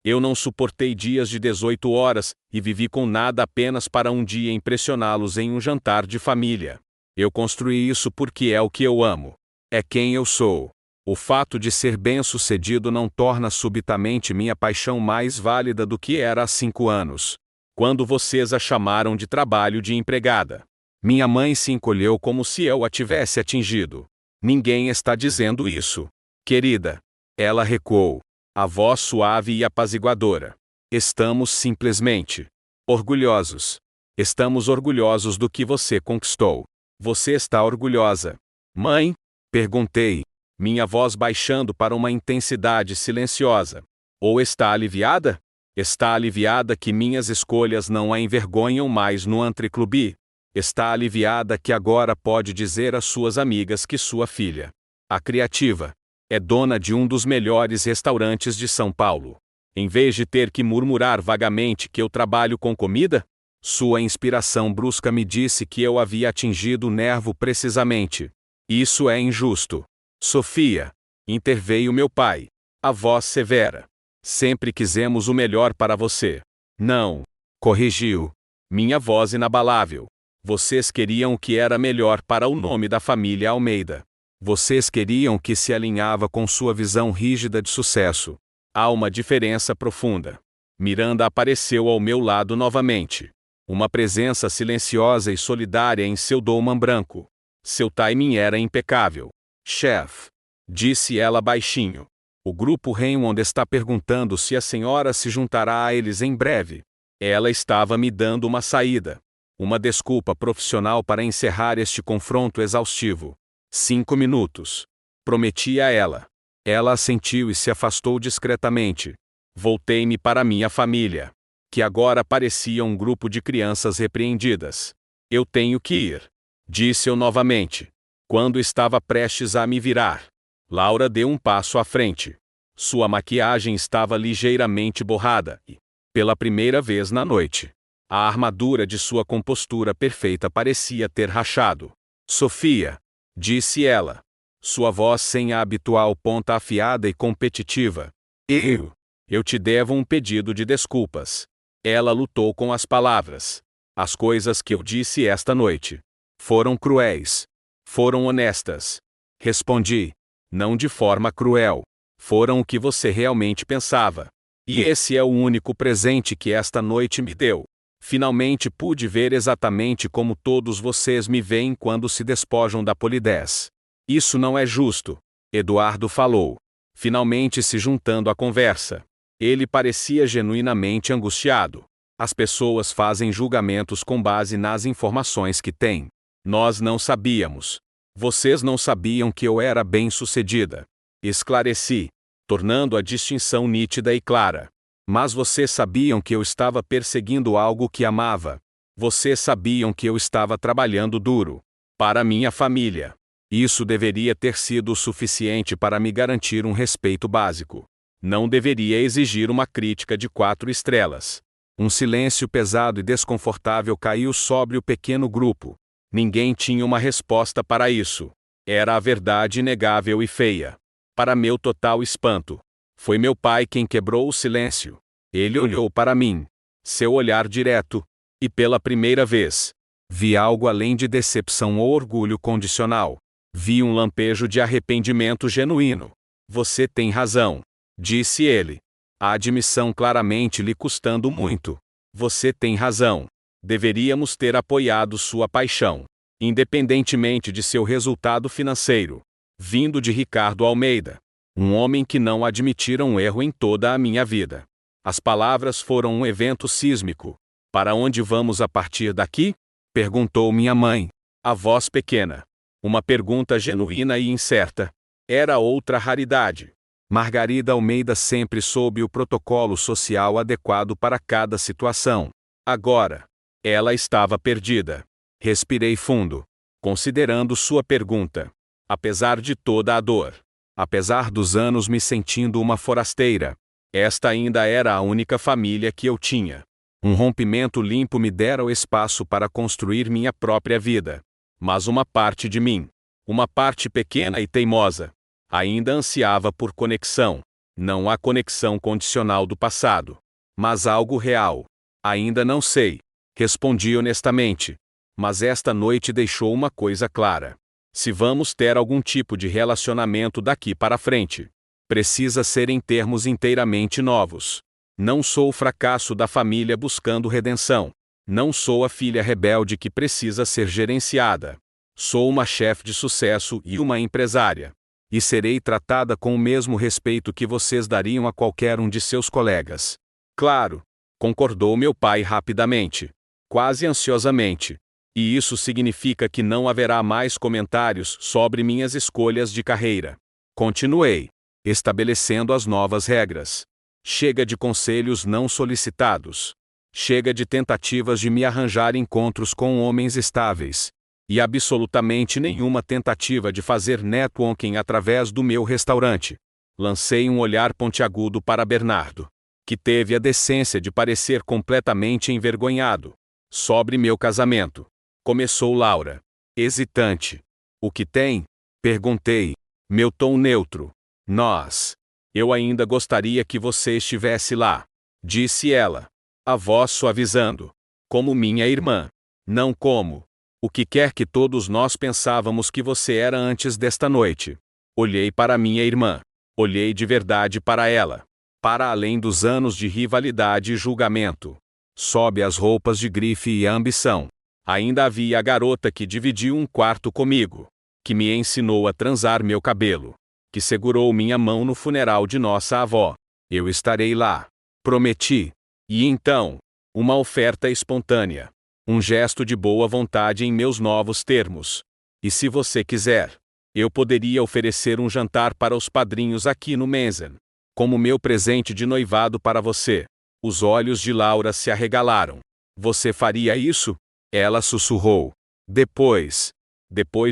Eu não suportei dias de 18 horas e vivi com nada apenas para um dia impressioná-los em um jantar de família. Eu construí isso porque é o que eu amo. É quem eu sou. O fato de ser bem-sucedido não torna subitamente minha paixão mais válida do que era há 5 anos, quando vocês a chamaram de trabalho de empregada. Minha mãe se encolheu como se eu a tivesse atingido. Ninguém está dizendo isso. Querida. Ela recuou, a voz suave e apaziguadora. Estamos simplesmente orgulhosos. Estamos orgulhosos do que você conquistou. Você está orgulhosa, mãe? Perguntei, minha voz baixando para uma intensidade silenciosa. Ou está aliviada? Está aliviada que minhas escolhas não a envergonham mais no entreclube? Está aliviada que agora pode dizer às suas amigas que sua filha, a criativa, é dona de um dos melhores restaurantes de São Paulo? Em vez de ter que murmurar vagamente que eu trabalho com comida? Sua inspiração brusca me disse que eu havia atingido o nervo precisamente. Isso é injusto. Sofia, interveio meu pai. A voz severa. Sempre quisemos o melhor para você. Não, corrigiu. Minha voz inabalável. Vocês queriam o que era melhor para o nome da família Almeida. Vocês queriam o que se alinhava com sua visão rígida de sucesso. Há uma diferença profunda. Miranda apareceu ao meu lado novamente. Uma presença silenciosa e solidária em seu dolman branco. Seu timing era impecável. Chefe, disse ela baixinho. O grupo Raymond está perguntando se a senhora se juntará a eles em breve. Ela estava me dando uma saída. Uma desculpa profissional para encerrar este confronto exaustivo. 5 minutos. Prometi a ela. Ela assentiu e se afastou discretamente. Voltei-me para minha família, que agora parecia um grupo de crianças repreendidas. Eu tenho que ir, disse eu novamente. Quando estava prestes a me virar, Laura deu um passo à frente. Sua maquiagem estava ligeiramente borrada e, pela primeira vez na noite, a armadura de sua compostura perfeita parecia ter rachado. Sofia, disse ela. Sua voz sem a habitual ponta afiada e competitiva. Eu te devo um pedido de desculpas. Ela lutou com as palavras. As coisas que eu disse esta noite foram cruéis. Foram honestas. Respondi. Não de forma cruel. Foram o que você realmente pensava. E esse é o único presente que esta noite me deu. Finalmente pude ver exatamente como todos vocês me veem quando se despojam da polidez. Isso não é justo, Eduardo falou, finalmente se juntando à conversa. Ele parecia genuinamente angustiado. As pessoas fazem julgamentos com base nas informações que têm. Nós não sabíamos. Vocês não sabiam que eu era bem-sucedida. Esclareci, tornando a distinção nítida e clara. Mas vocês sabiam que eu estava perseguindo algo que amava. Vocês sabiam que eu estava trabalhando duro. Para minha família. Isso deveria ter sido o suficiente para me garantir um respeito básico. Não deveria exigir uma crítica de 4 estrelas. Um silêncio pesado e desconfortável caiu sobre o pequeno grupo. Ninguém tinha uma resposta para isso. Era a verdade inegável e feia. Para meu total espanto, foi meu pai quem quebrou o silêncio. Ele olhou para mim. Seu olhar direto. E pela primeira vez, vi algo além de decepção ou orgulho condicional. Vi um lampejo de arrependimento genuíno. Você tem razão, disse ele. A admissão claramente lhe custando muito. Você tem razão. Deveríamos ter apoiado sua paixão, independentemente de seu resultado financeiro. Vindo de Ricardo Almeida, um homem que não admitira um erro em toda a minha vida. As palavras foram um evento sísmico. Para onde vamos a partir daqui? Perguntou minha mãe. A voz pequena. Uma pergunta genuína e incerta. Era outra raridade. Margarida Almeida sempre soube o protocolo social adequado para cada situação. Agora, ela estava perdida. Respirei fundo, considerando sua pergunta. Apesar de toda a dor, apesar dos anos me sentindo uma forasteira, esta ainda era a única família que eu tinha. Um rompimento limpo me dera o espaço para construir minha própria vida. Mas uma parte de mim, uma parte pequena e teimosa, ainda ansiava por conexão. Não a conexão condicional do passado, mas algo real. Ainda não sei, respondi honestamente. Mas esta noite deixou uma coisa clara. Se vamos ter algum tipo de relacionamento daqui para frente, precisa ser em termos inteiramente novos. Não sou o fracasso da família buscando redenção. Não sou a filha rebelde que precisa ser gerenciada. Sou uma chefe de sucesso e uma empresária. E serei tratada com o mesmo respeito que vocês dariam a qualquer um de seus colegas. Claro, concordou meu pai rapidamente, quase ansiosamente. E isso significa que não haverá mais comentários sobre minhas escolhas de carreira. Continuei, estabelecendo as novas regras. Chega de conselhos não solicitados. Chega de tentativas de me arranjar encontros com homens estáveis. E absolutamente nenhuma tentativa de fazer networking através do meu restaurante. Lancei um olhar pontiagudo para Bernardo, que teve a decência de parecer completamente envergonhado. Sobre meu casamento. Começou Laura, hesitante. O que tem? Perguntei, meu tom neutro. Nós. Eu ainda gostaria que você estivesse lá, disse ela, a voz suavizando. Como minha irmã. Não como o que quer que todos nós pensávamos que você era antes desta noite. Olhei para minha irmã. Olhei de verdade para ela. Para além dos anos de rivalidade e julgamento. Sob as roupas de grife e ambição. Ainda havia a garota que dividiu um quarto comigo. Que me ensinou a transar meu cabelo. Que segurou minha mão no funeral de nossa avó. Eu estarei lá. Prometi. E então, uma oferta espontânea. Um gesto de boa vontade em meus novos termos. E se você quiser, eu poderia oferecer um jantar para os padrinhos aqui no Menzen. Como meu presente de noivado para você. Os olhos de Laura se arregalaram. Você faria isso? Ela sussurrou. Depois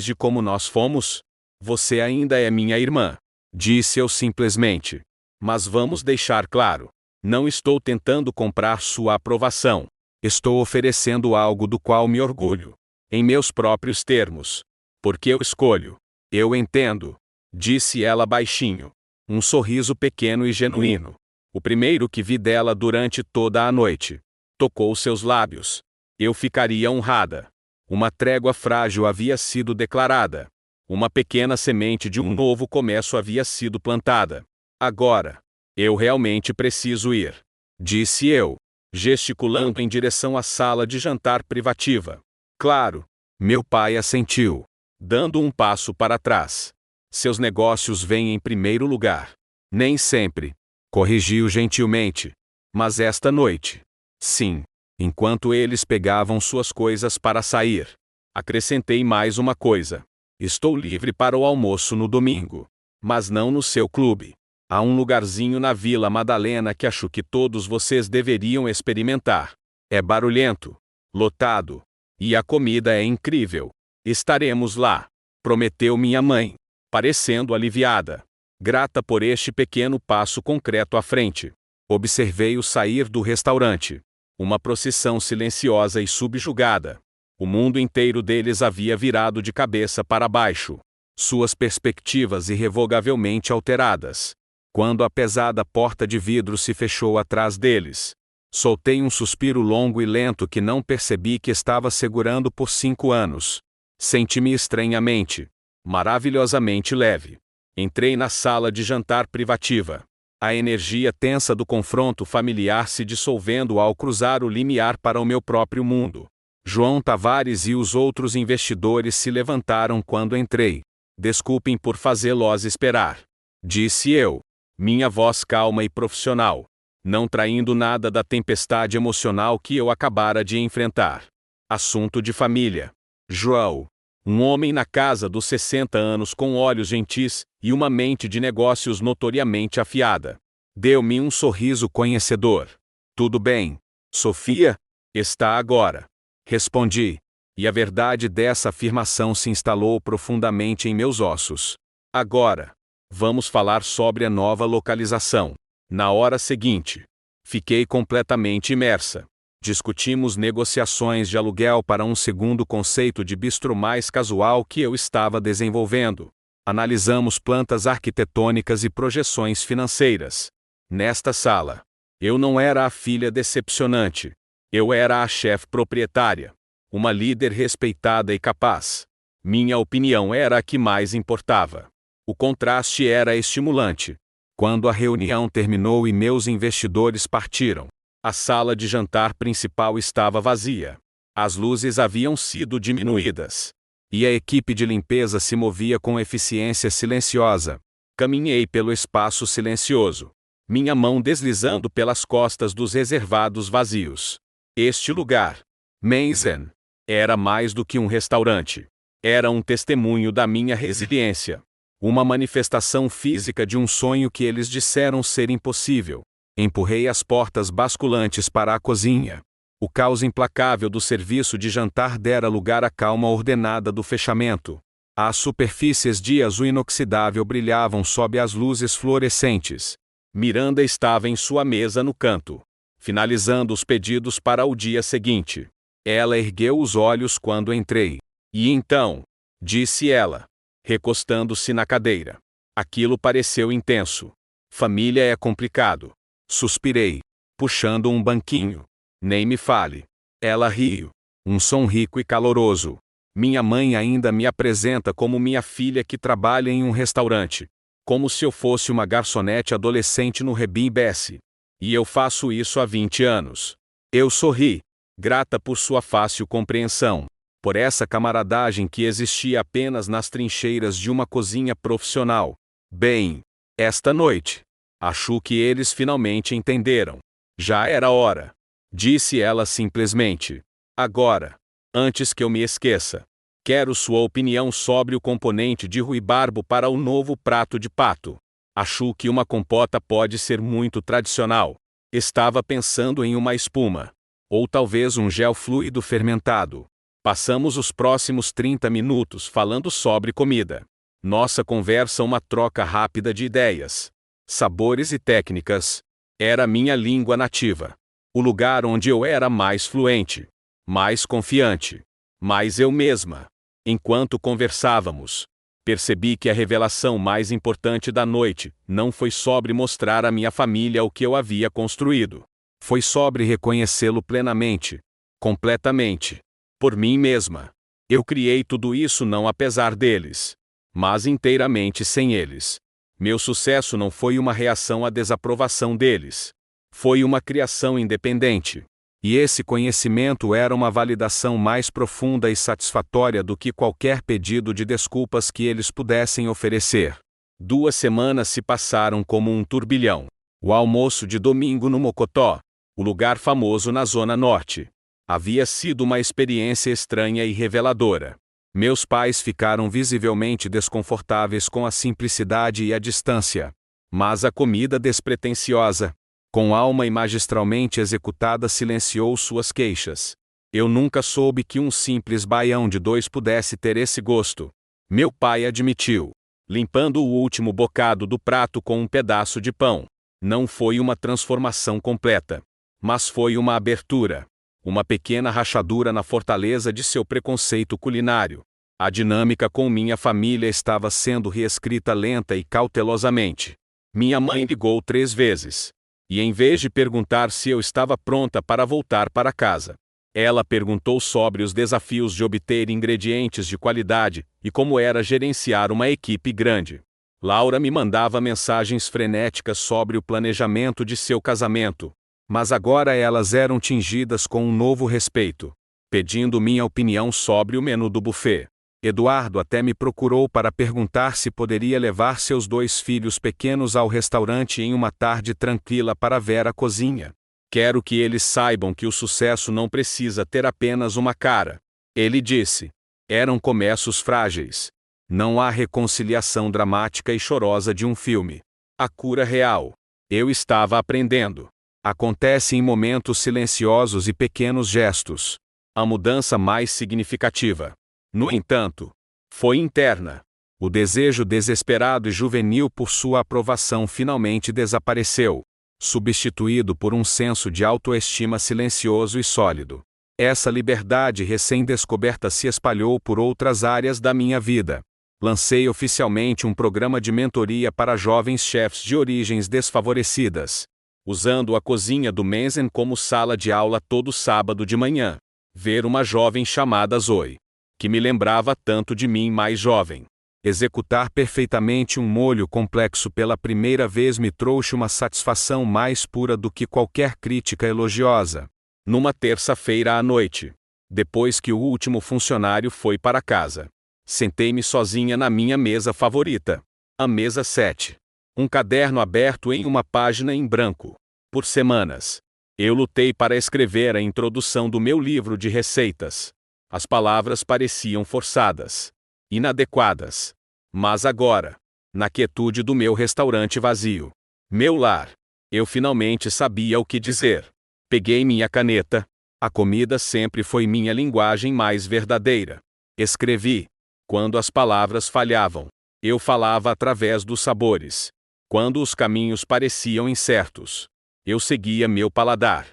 de como nós fomos? Você ainda é minha irmã. Disse eu simplesmente. Mas vamos deixar claro. Não estou tentando comprar sua aprovação. Estou oferecendo algo do qual me orgulho. Em meus próprios termos. Porque eu escolho. Eu entendo. Disse ela baixinho. Um sorriso pequeno e genuíno. O primeiro que vi dela durante toda a noite. Tocou seus lábios. Eu ficaria honrada. Uma trégua frágil havia sido declarada. Uma pequena semente de um novo começo havia sido plantada. Agora, eu realmente preciso ir. Disse eu, gesticulando em direção à sala de jantar privativa. Claro, meu pai assentiu, dando um passo para trás. Seus negócios vêm em primeiro lugar. Nem sempre. Corrigiu gentilmente. Mas esta noite. Sim. Enquanto eles pegavam suas coisas para sair. Acrescentei mais uma coisa. Estou livre para o almoço no domingo. Mas não no seu clube. Há um lugarzinho na Vila Madalena que acho que todos vocês deveriam experimentar. É barulhento. Lotado. E a comida é incrível. Estaremos lá. Prometeu minha mãe. Parecendo aliviada. Grata por este pequeno passo concreto à frente. Observei-o sair do restaurante. Uma procissão silenciosa e subjugada. O mundo inteiro deles havia virado de cabeça para baixo. Suas perspectivas irrevogavelmente alteradas. Quando a pesada porta de vidro se fechou atrás deles. Soltei um suspiro longo e lento que não percebi que estava segurando por 5 anos. Senti-me estranhamente. Maravilhosamente leve. Entrei na sala de jantar privativa. A energia tensa do confronto familiar se dissolvendo ao cruzar o limiar para o meu próprio mundo. João Tavares e os outros investidores se levantaram quando entrei. Desculpem por fazê-los esperar. Disse eu. Minha voz calma e profissional. Não traindo nada da tempestade emocional que eu acabara de enfrentar. Assunto de família. João. Um homem na casa dos 60 anos com olhos gentis e uma mente de negócios notoriamente afiada. Deu-me um sorriso conhecedor. Tudo bem, Sofia? Está agora. Respondi. E a verdade dessa afirmação se instalou profundamente em meus ossos. Agora, vamos falar sobre a nova localização. Na hora seguinte, fiquei completamente imersa. Discutimos negociações de aluguel para um segundo conceito de bistrô mais casual que eu estava desenvolvendo. Analisamos plantas arquitetônicas e projeções financeiras. Nesta sala, eu não era a filha decepcionante. Eu era a chefe proprietária. Uma líder respeitada e capaz. Minha opinião era a que mais importava. O contraste era estimulante. Quando a reunião terminou e meus investidores partiram, a sala de jantar principal estava vazia. As luzes haviam sido diminuídas. E a equipe de limpeza se movia com eficiência silenciosa. Caminhei pelo espaço silencioso. Minha mão deslizando pelas costas dos reservados vazios. Este lugar, Menzen, era mais do que um restaurante. Era um testemunho da minha resiliência. Uma manifestação física de um sonho que eles disseram ser impossível. Empurrei as portas basculantes para a cozinha. O caos implacável do serviço de jantar dera lugar à calma ordenada do fechamento. As superfícies de azul inoxidável brilhavam sob as luzes fluorescentes. Miranda estava em sua mesa no canto, finalizando os pedidos para o dia seguinte. Ela ergueu os olhos quando entrei. E então, disse ela, recostando-se na cadeira. Aquilo pareceu intenso. Família é complicado. Suspirei, puxando um banquinho. Nem me fale. Ela riu. Um som rico e caloroso. Minha mãe ainda me apresenta como minha filha que trabalha em um restaurante. Como se eu fosse uma garçonete adolescente no Rebim Bessie. E eu faço isso há 20 anos. Eu sorri, grata por sua fácil compreensão. Por essa camaradagem que existia apenas nas trincheiras de uma cozinha profissional. Bem, esta noite, acho que eles finalmente entenderam. Já era hora. Disse ela simplesmente. Agora, antes que eu me esqueça, quero sua opinião sobre o componente de ruibarbo para o novo prato de pato. Acho que uma compota pode ser muito tradicional. Estava pensando em uma espuma. Ou talvez um gel fluido fermentado. Passamos os próximos 30 minutos falando sobre comida. Nossa conversa uma troca rápida de ideias, sabores e técnicas. Era minha língua nativa. O lugar onde eu era mais fluente, mais confiante, mais eu mesma. Enquanto conversávamos, percebi que a revelação mais importante da noite não foi sobre mostrar à minha família o que eu havia construído. Foi sobre reconhecê-lo plenamente, completamente, por mim mesma. Eu criei tudo isso não apesar deles, mas inteiramente sem eles. Meu sucesso não foi uma reação à desaprovação deles. Foi uma criação independente. E esse conhecimento era uma validação mais profunda e satisfatória do que qualquer pedido de desculpas que eles pudessem oferecer. 2 semanas se passaram como um turbilhão. O almoço de domingo no Mocotó, o lugar famoso na Zona Norte, havia sido uma experiência estranha e reveladora. Meus pais ficaram visivelmente desconfortáveis com a simplicidade e a distância. Mas a comida despretensiosa, com alma e magistralmente executada, silenciou suas queixas. Eu nunca soube que um simples baião de 2 pudesse ter esse gosto. Meu pai admitiu, limpando o último bocado do prato com um pedaço de pão. Não foi uma transformação completa, mas foi uma abertura. Uma pequena rachadura na fortaleza de seu preconceito culinário. A dinâmica com minha família estava sendo reescrita lenta e cautelosamente. Minha mãe ligou 3 vezes. E em vez de perguntar se eu estava pronta para voltar para casa, ela perguntou sobre os desafios de obter ingredientes de qualidade e como era gerenciar uma equipe grande. Laura me mandava mensagens frenéticas sobre o planejamento de seu casamento, mas agora elas eram tingidas com um novo respeito, pedindo minha opinião sobre o menu do buffet. Eduardo até me procurou para perguntar se poderia levar seus 2 filhos pequenos ao restaurante em uma tarde tranquila para ver a cozinha. Quero que eles saibam que o sucesso não precisa ter apenas uma cara. Ele disse. Eram começos frágeis. Não há reconciliação dramática e chorosa de um filme. A cura real. Eu estava aprendendo. Acontece em momentos silenciosos e pequenos gestos. A mudança mais significativa, no entanto, foi interna. O desejo desesperado e juvenil por sua aprovação finalmente desapareceu, substituído por um senso de autoestima silencioso e sólido. Essa liberdade recém-descoberta se espalhou por outras áreas da minha vida. Lancei oficialmente um programa de mentoria para jovens chefes de origens desfavorecidas, usando a cozinha do Mensen como sala de aula todo sábado de manhã. Ver uma jovem chamada Zoe, que me lembrava tanto de mim mais jovem, executar perfeitamente um molho complexo pela primeira vez me trouxe uma satisfação mais pura do que qualquer crítica elogiosa. Numa terça-feira à noite, depois que o último funcionário foi para casa, sentei-me sozinha na minha mesa favorita, a mesa 7. Um caderno aberto em uma página em branco. Por semanas, eu lutei para escrever a introdução do meu livro de receitas. As palavras pareciam forçadas, inadequadas. Mas agora, na quietude do meu restaurante vazio, meu lar, eu finalmente sabia o que dizer. Peguei minha caneta. A comida sempre foi minha linguagem mais verdadeira. Escrevi. Quando as palavras falhavam, eu falava através dos sabores. Quando os caminhos pareciam incertos, eu seguia meu paladar.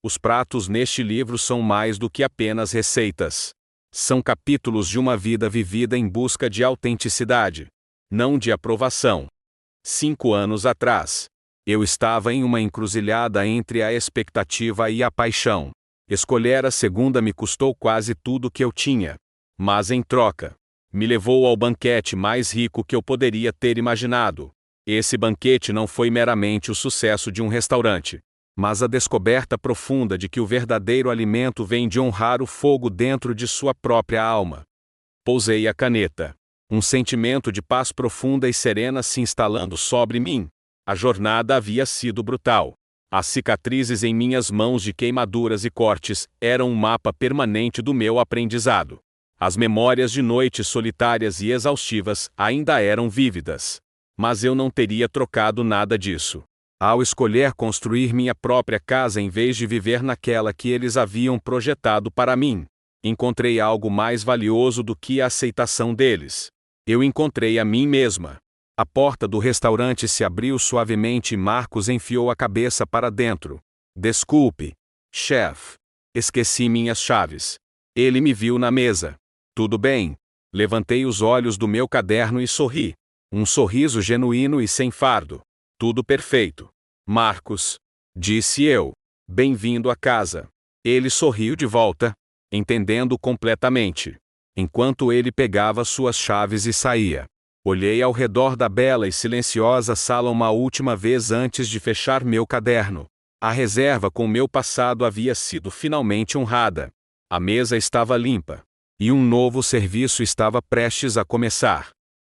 Os pratos neste livro são mais do que apenas receitas. São capítulos de uma vida vivida em busca de autenticidade, não de aprovação. 5 anos atrás, eu estava em uma encruzilhada entre a expectativa e a paixão. Escolher a segunda me custou quase tudo que eu tinha. Mas em troca, me levou ao banquete mais rico que eu poderia ter imaginado. Esse banquete não foi meramente o sucesso de um restaurante, mas a descoberta profunda de que o verdadeiro alimento vem de honrar o fogo dentro de sua própria alma. Pousei a caneta. Um sentimento de paz profunda e serena se instalando sobre mim. A jornada havia sido brutal. As cicatrizes em minhas mãos de queimaduras e cortes eram um mapa permanente do meu aprendizado. As memórias de noites solitárias e exaustivas ainda eram vívidas. Mas eu não teria trocado nada disso. Ao escolher construir minha própria casa em vez de viver naquela que eles haviam projetado para mim, encontrei algo mais valioso do que a aceitação deles. Eu encontrei a mim mesma. A porta do restaurante se abriu suavemente e Marcos enfiou a cabeça para dentro. Desculpe, chefe. Esqueci minhas chaves. Ele me viu na mesa. Tudo bem. Levantei os olhos do meu caderno e sorri. Um sorriso genuíno e sem fardo. Tudo perfeito. Marcos, disse eu. Bem-vindo à casa. Ele sorriu de volta, entendendo completamente. Enquanto ele pegava suas chaves e saía, olhei ao redor da bela e silenciosa sala uma última vez antes de fechar meu caderno. A reserva com meu passado havia sido finalmente honrada. A mesa estava limpa. E um novo serviço estava prestes a começar.